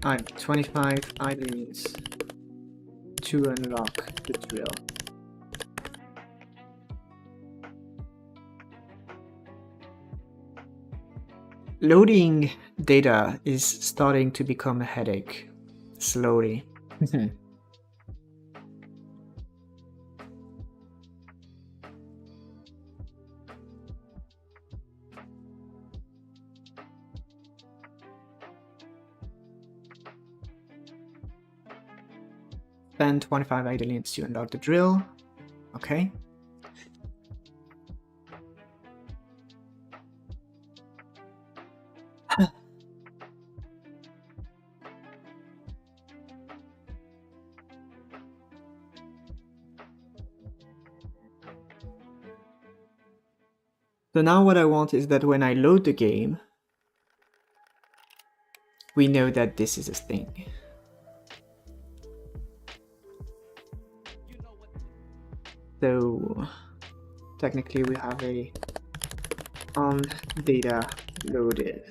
25 idlings to unlock the drill. Loading data is starting to become a headache, slowly. Spend 25 idlings to unlock the drill. Okay. So now what I want is that when I load the game, we know that this is a thing. So technically we have a data loaded.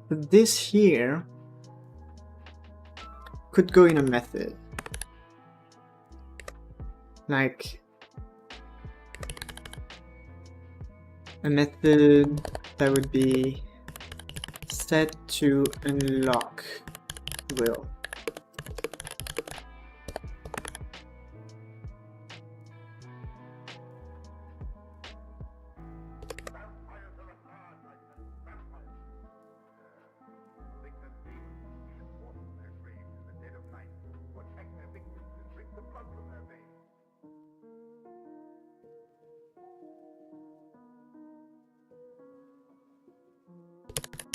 this here could go in a method. Like a method that would be set to unlock drill.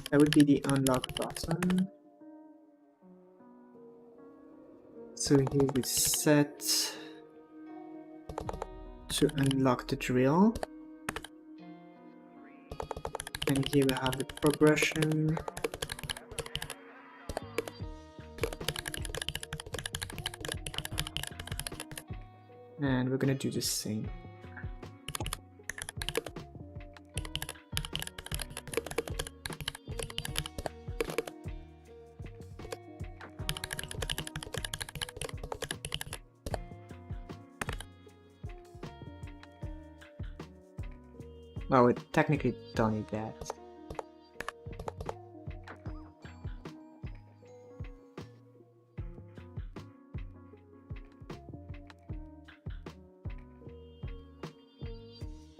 That would be the unlock button. So here we set to unlock the drill. And here we have the progression. And we're gonna do the same. Well, we technically don't need that.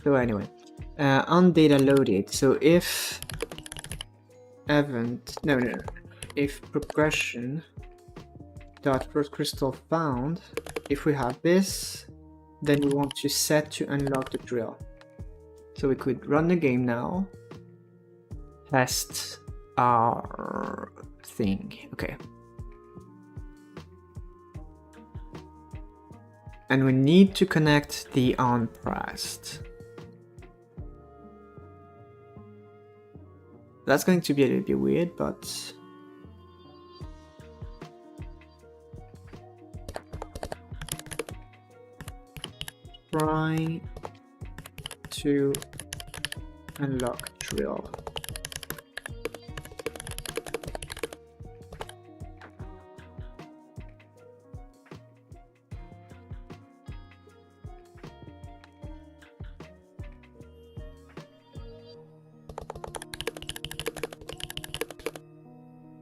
So anyway, on data loaded, so if event, if progression dot first crystal found, if we have this, then we want to set to unlock the drill. So we could run the game now, test our thing, okay. And we need to connect the on-pressed. That's going to be a little bit weird, but try to unlock drill.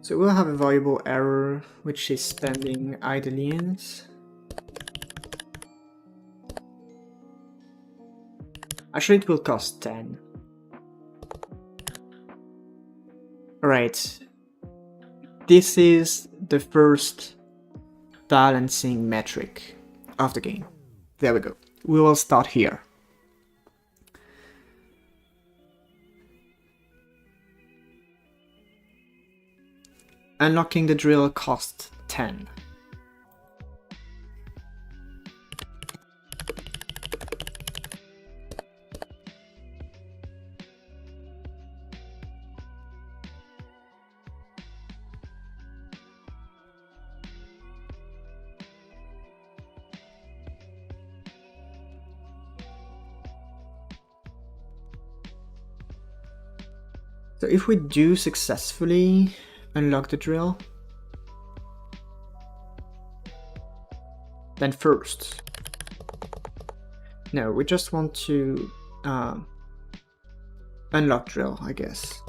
So we'll have a variable error which is spending idleans. Actually, it will cost 10. Alright. This is the first balancing metric of the game. There we go. We will start here. Unlocking the drill cost 10. So if we do successfully unlock the drill, then first, no, we just want to unlock drill, I guess.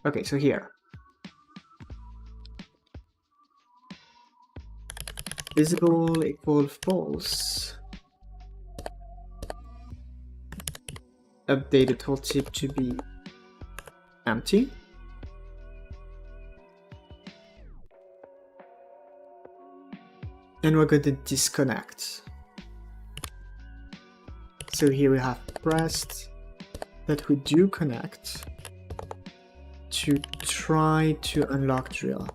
Okay, so here. Visible equal false. Update the tooltip to be empty. And we're going to disconnect. So here we have pressed that we do connect to try to unlock drill.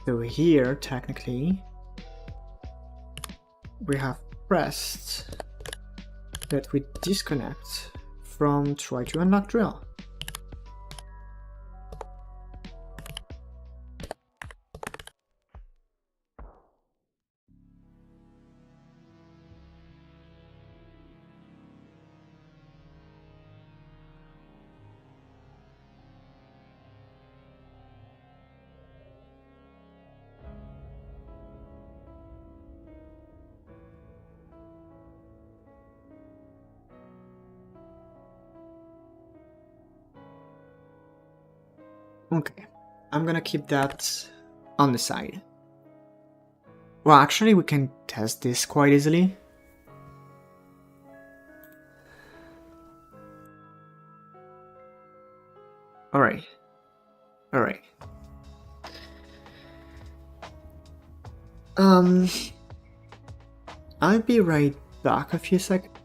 So here, technically, we have pressed that we disconnect from try to unlock drill. Okay, I'm gonna keep that on the side. Well, actually, we can test this quite easily. Alright. Alright. I'll be right back a few seconds.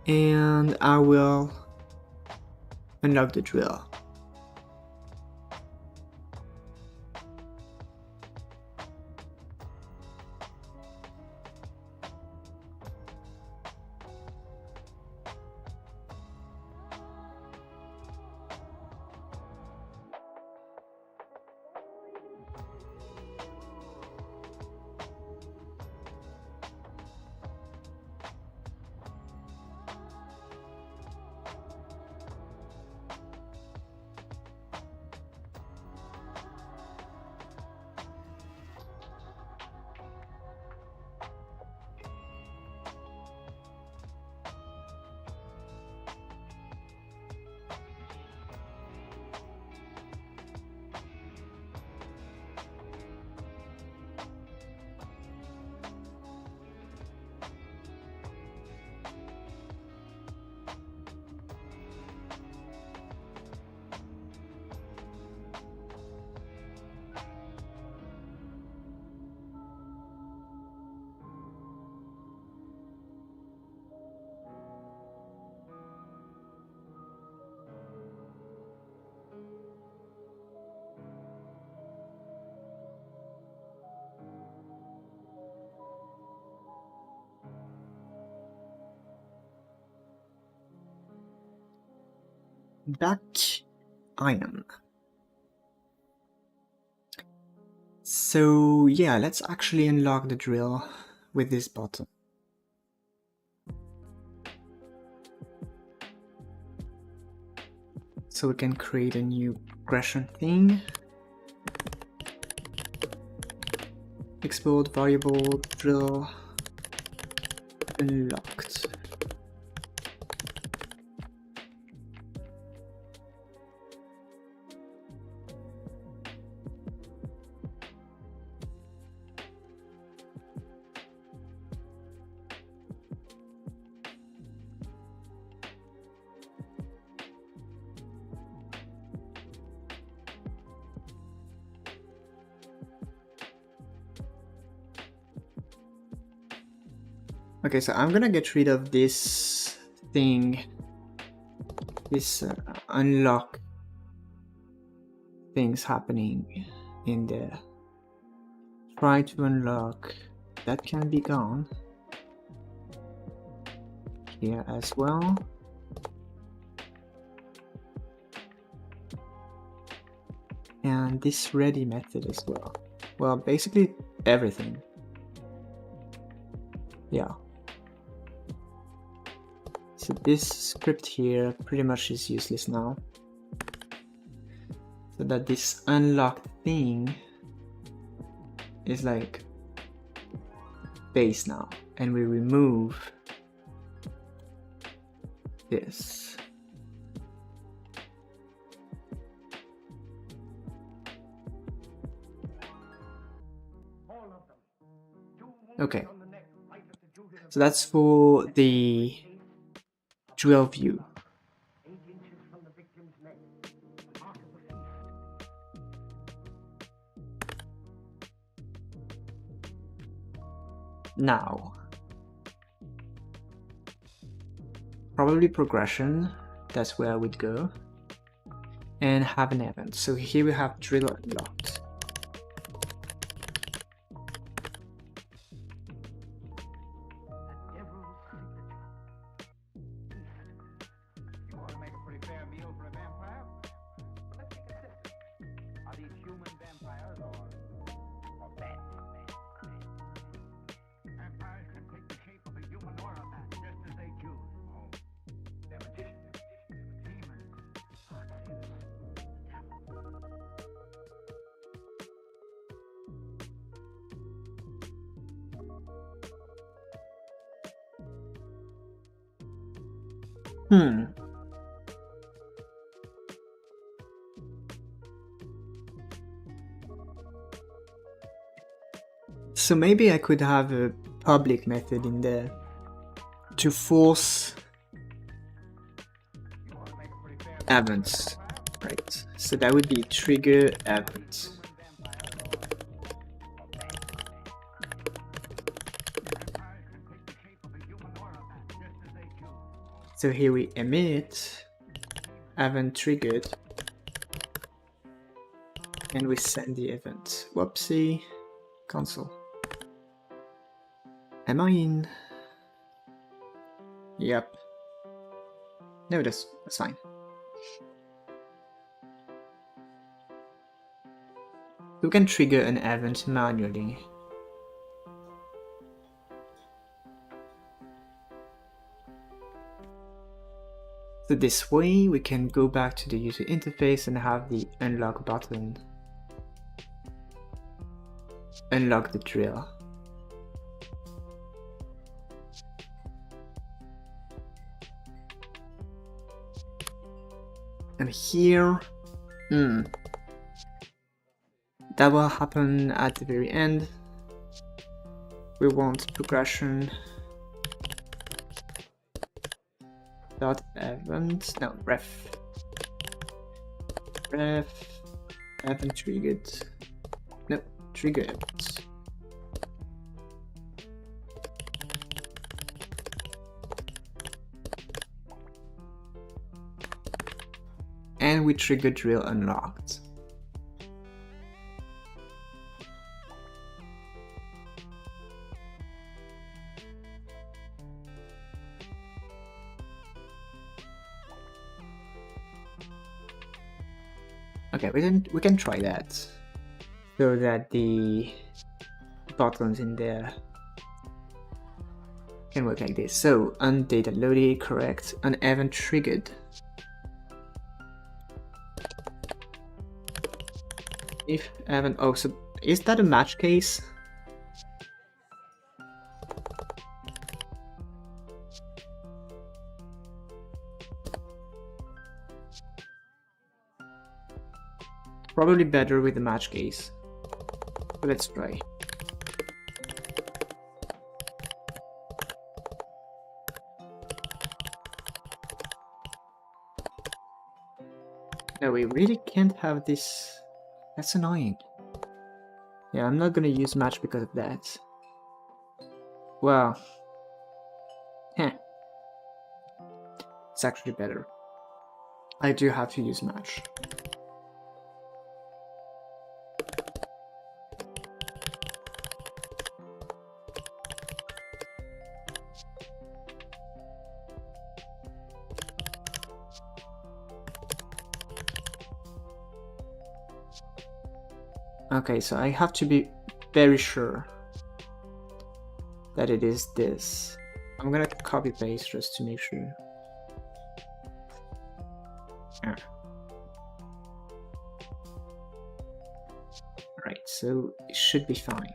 And I will unlock the drill. Back I am. So yeah, let's actually unlock the drill with this button. So we can create a new progression thing. Export variable drill unlocked. Okay, so I'm gonna get rid of this thing, this unlock things happening in there. Try to unlock, that can be gone. Here as well. And this ready method as well. Well, basically everything. Yeah. So this script here pretty much is useless now. So that this unlocked thing is like base now, and we remove this. Okay, so that's for the drill view. Now, probably progression, that's where I would go, and have an event. So here we have drill unlocked. So maybe I could have a public method in there to force events, right? So that would be trigger event. So here we emit event triggered, and we send the event. Whoopsie, console. Am I in? Yep. No, that's fine. You can trigger an event manually. So this way we can go back to the user interface and have the unlock button unlock the drill. And here, that will happen at the very end. We want progression dot event, no, ref event triggered, no, trigger events. And we trigger drill unlocked. Okay, we can try that, so that the buttons in there can work like this. So undata loaded, correct, an event triggered. If event, oh, so is that a match case? Probably better with the match case. But let's try. No, we really can't have this. That's annoying. Yeah, I'm not gonna use match because of that. Well, it's actually better. I do have to use match. Okay, so I have to be very sure that it is this. I'm gonna copy paste just to make sure. Yeah. Right, so it should be fine.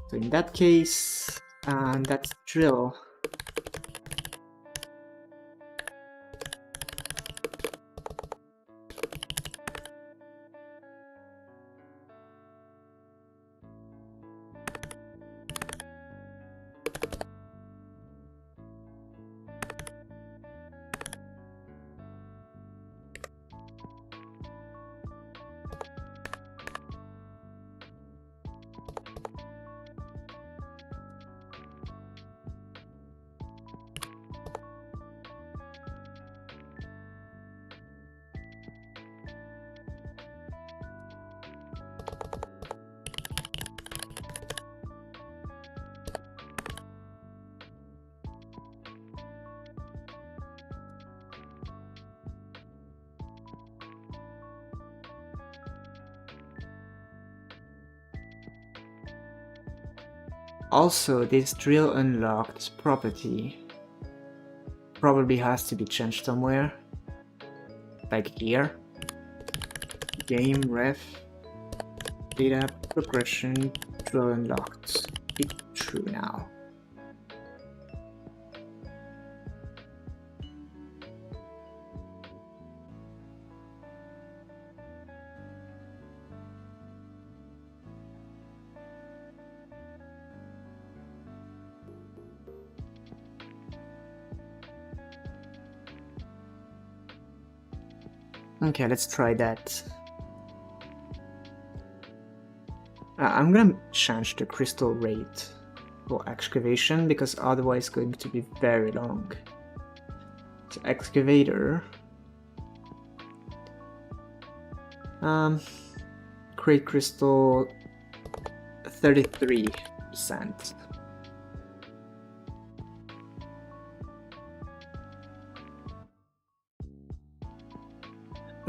So in that case, that's drill. Also, this drill unlocked property probably has to be changed somewhere, like here. Game ref data progression drill unlocked. It's true now. Okay, let's try that. I'm gonna change the crystal rate for excavation because otherwise it's going to be very long. So excavator. Create crystal 33%.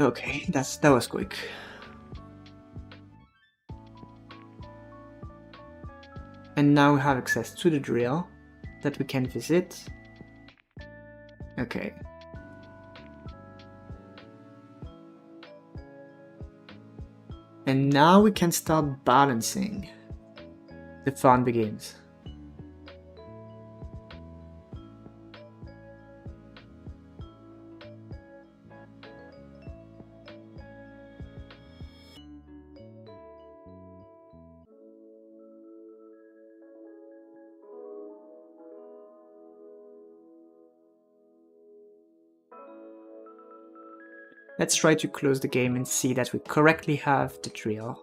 Okay, that was quick. And now we have access to the drill that we can visit. Okay. And now we can start balancing. The fun begins. Let's try to close the game and see that we correctly have the drill.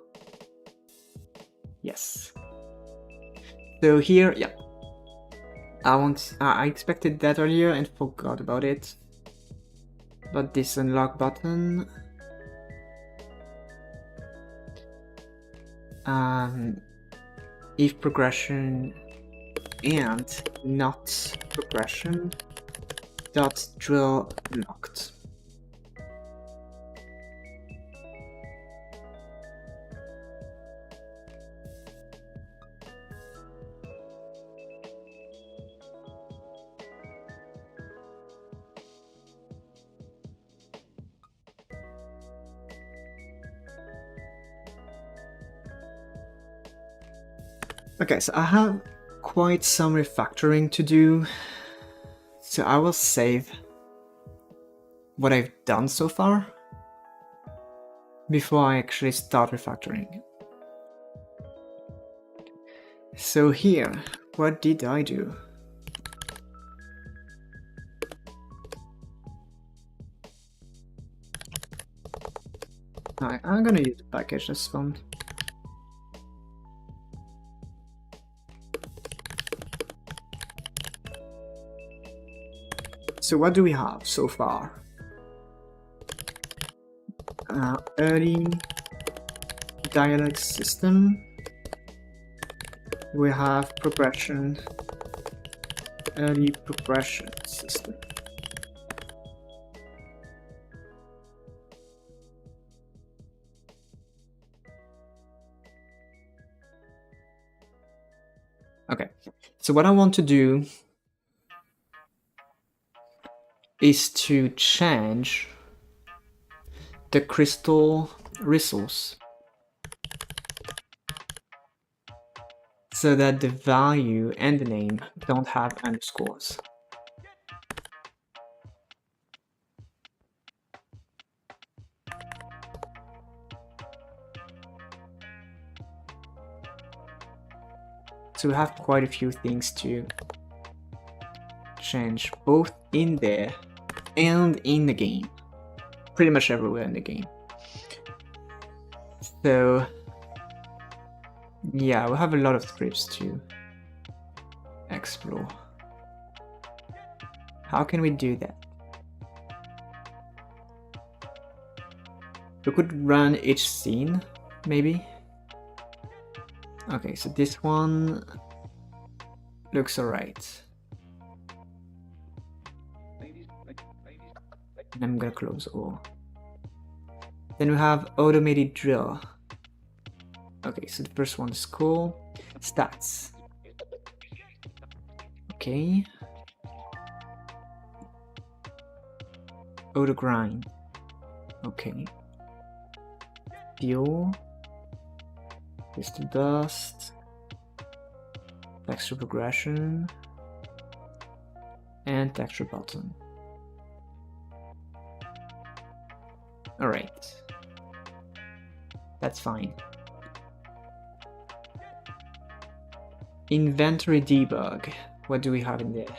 Yes. So here, yeah. I expected that earlier and forgot about it. But this unlock button. If progression and not progression dot drill locked. Okay, so I have quite some refactoring to do, so I will save what I've done so far before I actually start refactoring. So here, what did I do? I'm gonna use the package, that's fun. So what do we have so far? Early dialogue system. We have progression, early progression system. Okay, so what I want to do is to change the crystal resource so that the value and the name don't have underscores. So we have quite a few things to change, both in there and in the game. Pretty much everywhere in the game. So yeah, we have a lot of scripts to explore. How can we do that? We could run each scene, maybe. Okay, so this one looks alright. And I'm gonna close all. Then we have automated drill. Okay, so the first one is cool. Stats. Okay. Auto grind. Okay. Fuel. Crystal dust, texture progression, and texture button. Alright. That's fine. Inventory debug. What do we have in there?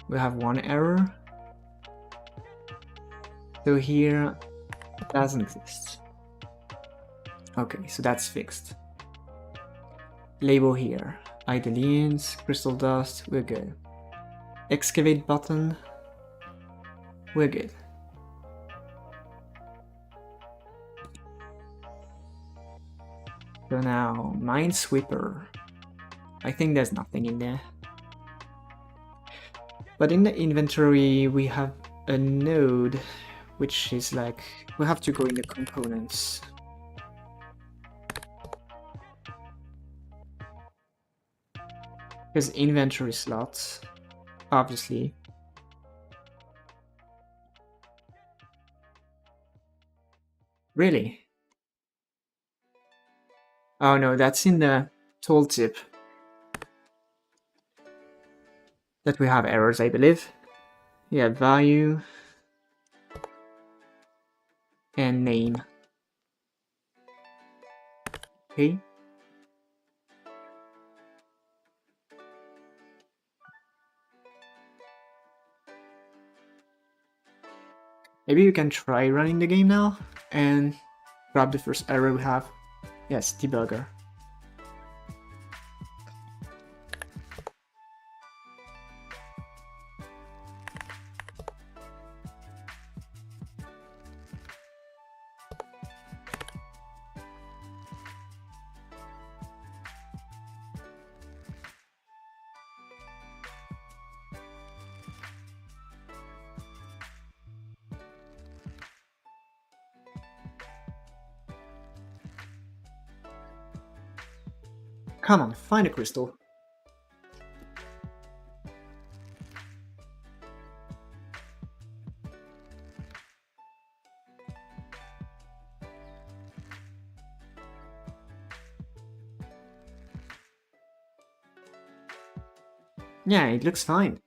We have one error. So here it doesn't exist. Okay, so that's fixed. Label here. Idolians, crystal dust, we're good. Excavate button, we're good. So now, Minesweeper. I think there's nothing in there. But in the inventory, we have a node, which is like, we have to go in the components. Because inventory slots, obviously. Really? Oh no, that's in the tooltip. That we have errors, I believe. Yeah, value and name. Okay. Maybe you can try running the game now and grab the first error we have. Yes, debugger. Come on, find a crystal. Yeah, it looks fine.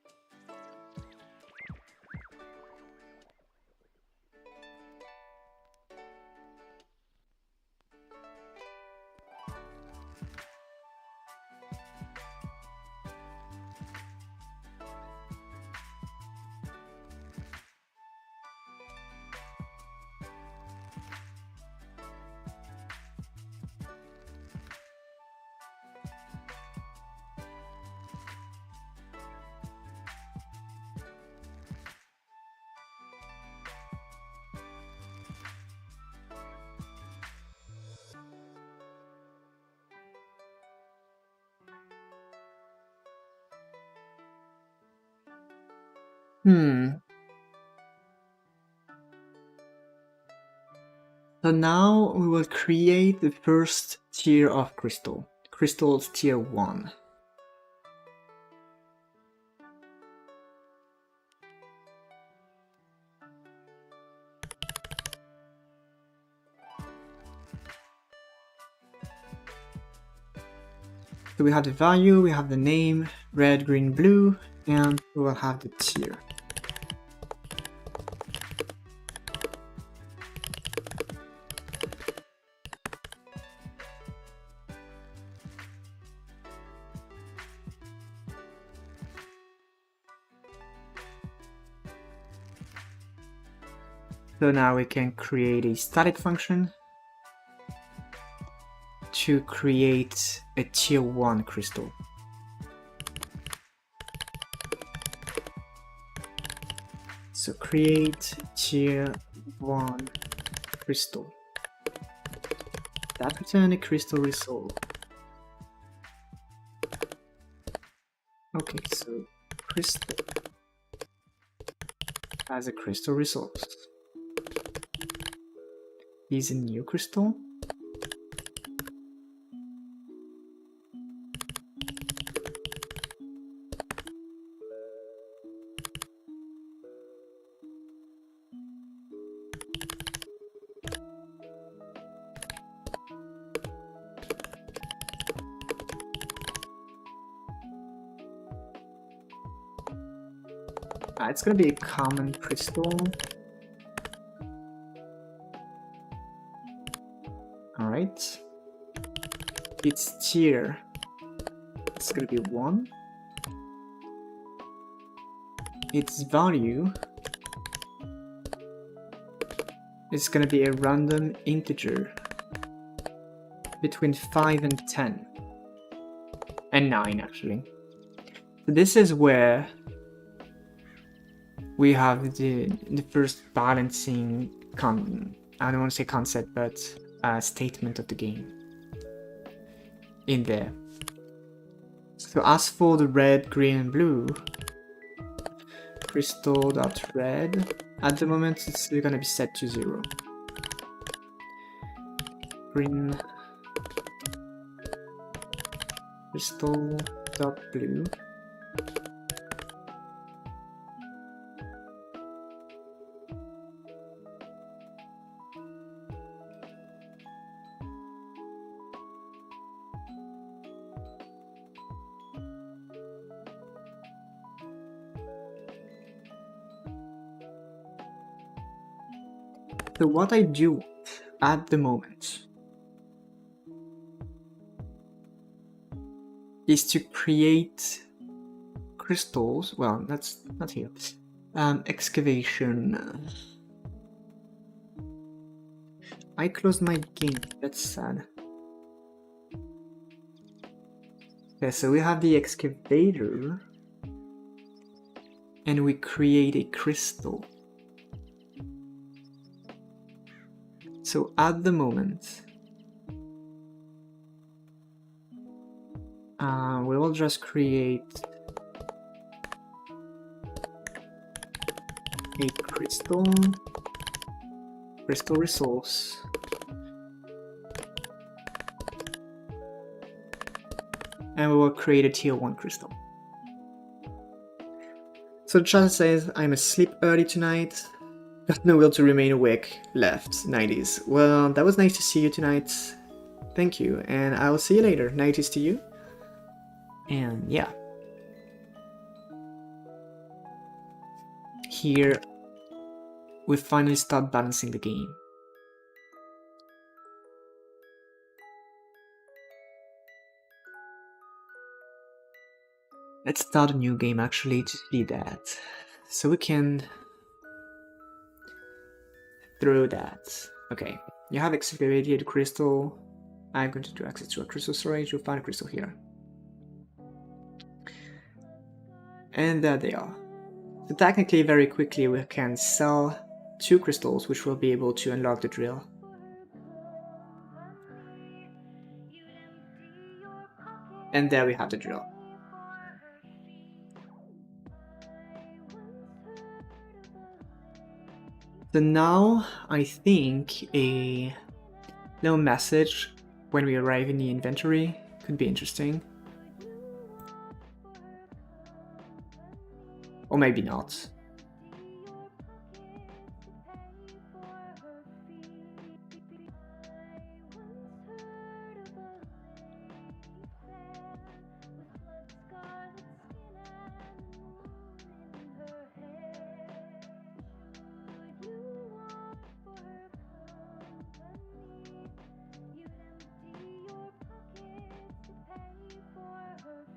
So now we will create the first tier of crystal. Crystals tier 1. So we have the value, we have the name, red, green, blue, and we will have the tier. So now we can create a static function to create a tier 1 crystal. So create tier 1 crystal. That return a crystal resource. Okay, so crystal as a crystal resource. Is a new crystal. It's gonna be a common crystal. Alright. Its tier. It's gonna be 1. Its value is gonna be a random integer between 5 and 10. And 9 actually. So this is where we have the first balancing I don't want to say concept, but statement of the game in there. So as for the red, green, and blue, crystal.red, at the moment it's still gonna be set to 0. Green, crystal.blue, so what I do at the moment is to create crystals. Well, that's not here. Excavation. I closed my game. That's sad. Okay, so we have the excavator, and we create a crystal. So at the moment, we will just create a crystal resource, and we will create a tier 1 crystal. So the chat says, I'm asleep early tonight. Got no will to remain awake left, 90s. Well, that was nice to see you tonight. Thank you, and I will see you later. 90s to you. And yeah. Here, we finally start balancing the game. Let's start a new game actually to see that. So we can throw that. Okay, you have excavated crystal. I'm going to do access to a crystal storage. You'll find a crystal here. And there they are. So technically, very quickly, we can sell 2 crystals, which will be able to unlock the drill. And there we have the drill. So now, I think a little message when we arrive in the inventory could be interesting. Or maybe not.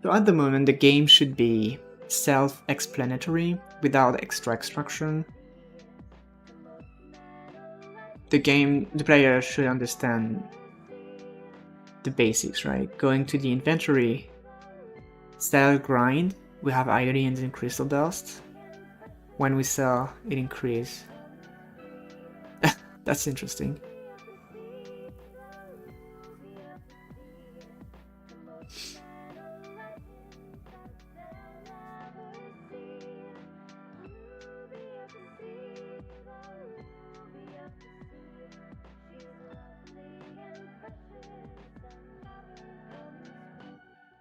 So at the moment, the game should be self-explanatory without extra instruction. The player should understand the basics, right? Going to the inventory, sell grind, we have iodines and crystal dust. When we sell, it increases. That's interesting.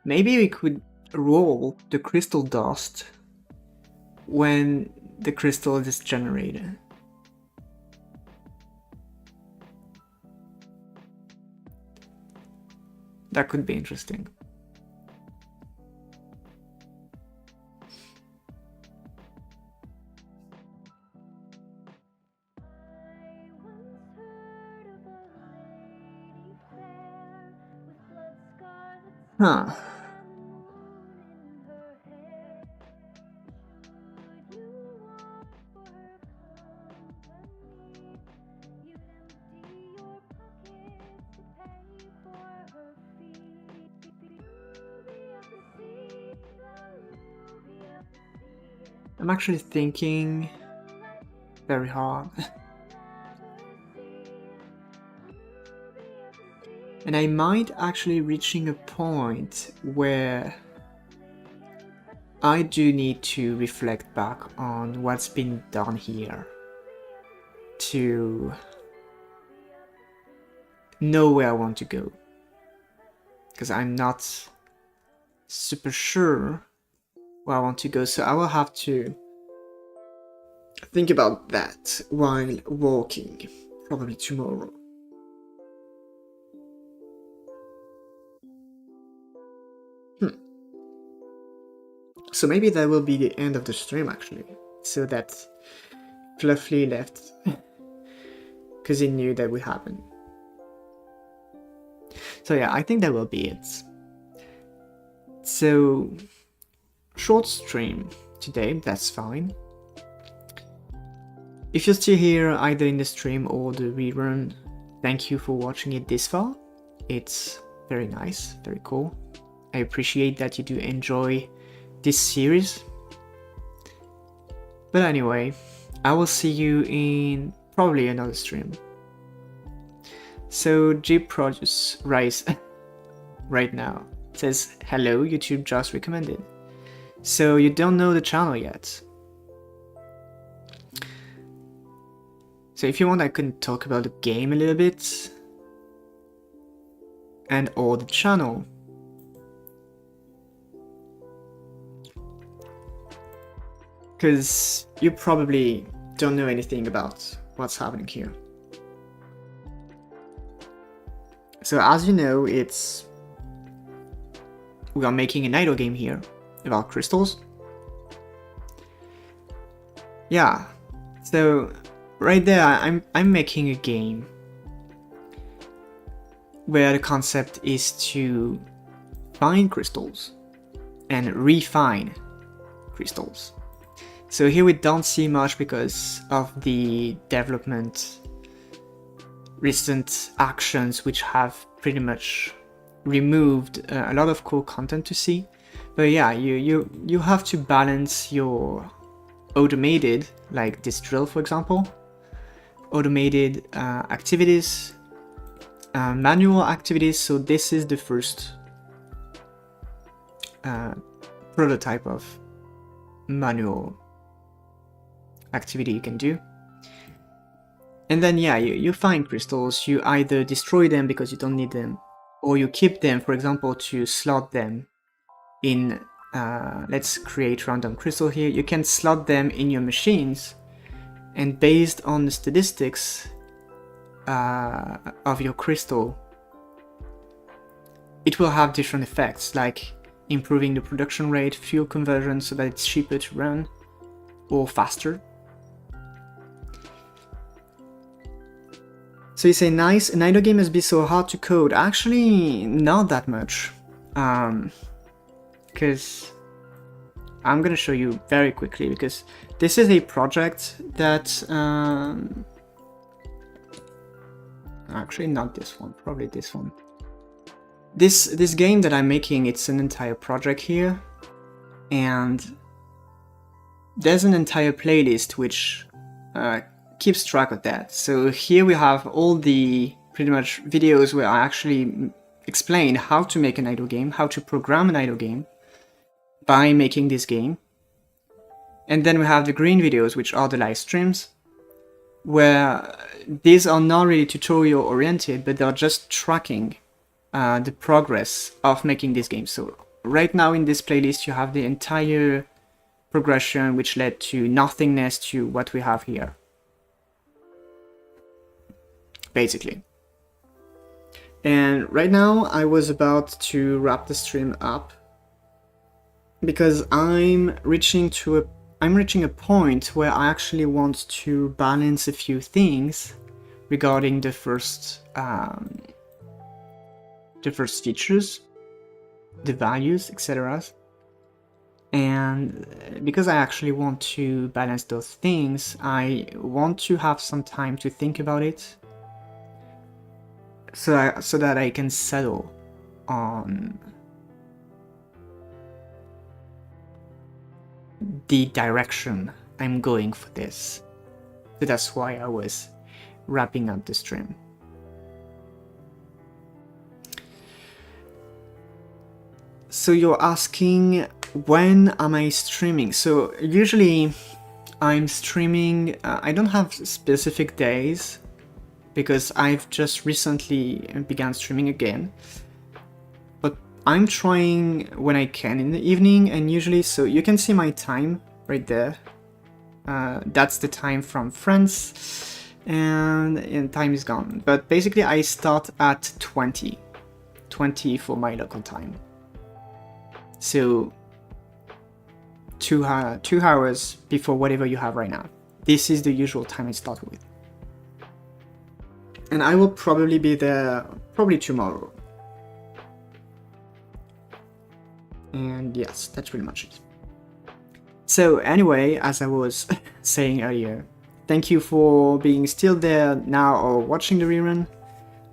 Maybe we could roll the crystal dust when the crystal is generated. That could be interesting. Huh. I'm actually thinking very hard. And I might actually reaching a point where I do need to reflect back on what's been done here to know where I want to go. Because I'm not super sure where I want to go, so I will have to think about that while walking, probably tomorrow. So maybe that will be the end of the stream actually, so that Fluffy left because he knew that would happen. So yeah, I think that will be it. So short stream today, that's fine. If you're still here either in the stream or the rerun, thank you for watching it this far. It's very nice, very cool. I appreciate that you do enjoy this series. But anyway, I will see you in probably another stream. So Jeep Produce Rice right now says, hello, YouTube just recommended. So you don't know the channel yet. So if you want, I can talk about the game a little bit and or the channel. Because you probably don't know anything about what's happening here. So as you know, we are making an idle game here about crystals. Yeah, so right there I'm making a game where the concept is to find crystals and refine crystals. So here we don't see much because of the development recent actions which have pretty much removed a lot of cool content to see. But yeah, you have to balance your automated, like this drill for example, automated activities, manual activities. So this is the first prototype of manual activity you can do. And then yeah, you find crystals, you either destroy them because you don't need them, or you keep them, for example, to slot them in, let's create random crystal here, you can slot them in your machines, and based on the statistics of your crystal, it will have different effects, like improving the production rate, fuel conversion so that it's cheaper to run, or faster. So you say, nice, an idle game must be so hard to code. Actually, not that much. Because I'm gonna show you very quickly, because this is a project that... actually, not this one, probably this one. This game that I'm making, it's an entire project here. And there's an entire playlist which keeps track of that. So here we have all the pretty much videos where I actually explain how to make an idle game, how to program an idle game by making this game. And then we have the green videos, which are the live streams, where these are not really tutorial oriented, but they're just tracking the progress of making this game. So right now in this playlist you have the entire progression which led to nothingness to what we have here, basically. And right now I was about to wrap the stream up because I'm reaching a point where I actually want to balance a few things regarding the first features. the values, etc. And because I actually want to balance those things, I want to have some time to think about it, so that I can settle on the direction I'm going for this. So that's why I was wrapping up the stream. So you're asking, when am I streaming? So usually I'm streaming, I don't have specific days because I've just recently began streaming again. But I'm trying when I can in the evening, and usually, so you can see my time right there. That's the time from France, and time is gone. But basically I start at 20 for my local time. So 2 hours before whatever you have right now. This is the usual time I start with. And I will probably be there probably tomorrow. And yes, that's pretty much it. So anyway, as I was saying earlier, thank you for being still there now or watching the rerun.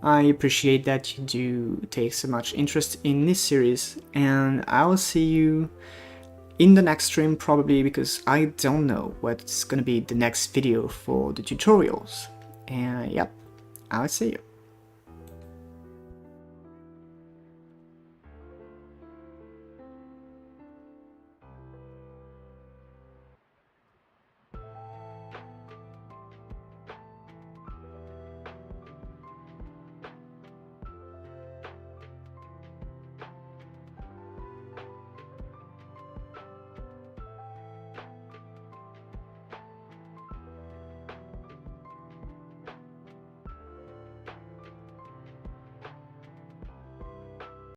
I appreciate that you do take so much interest in this series, and I will see you in the next stream probably, because I don't know what's gonna be the next video for the tutorials. And yep, I'll see you.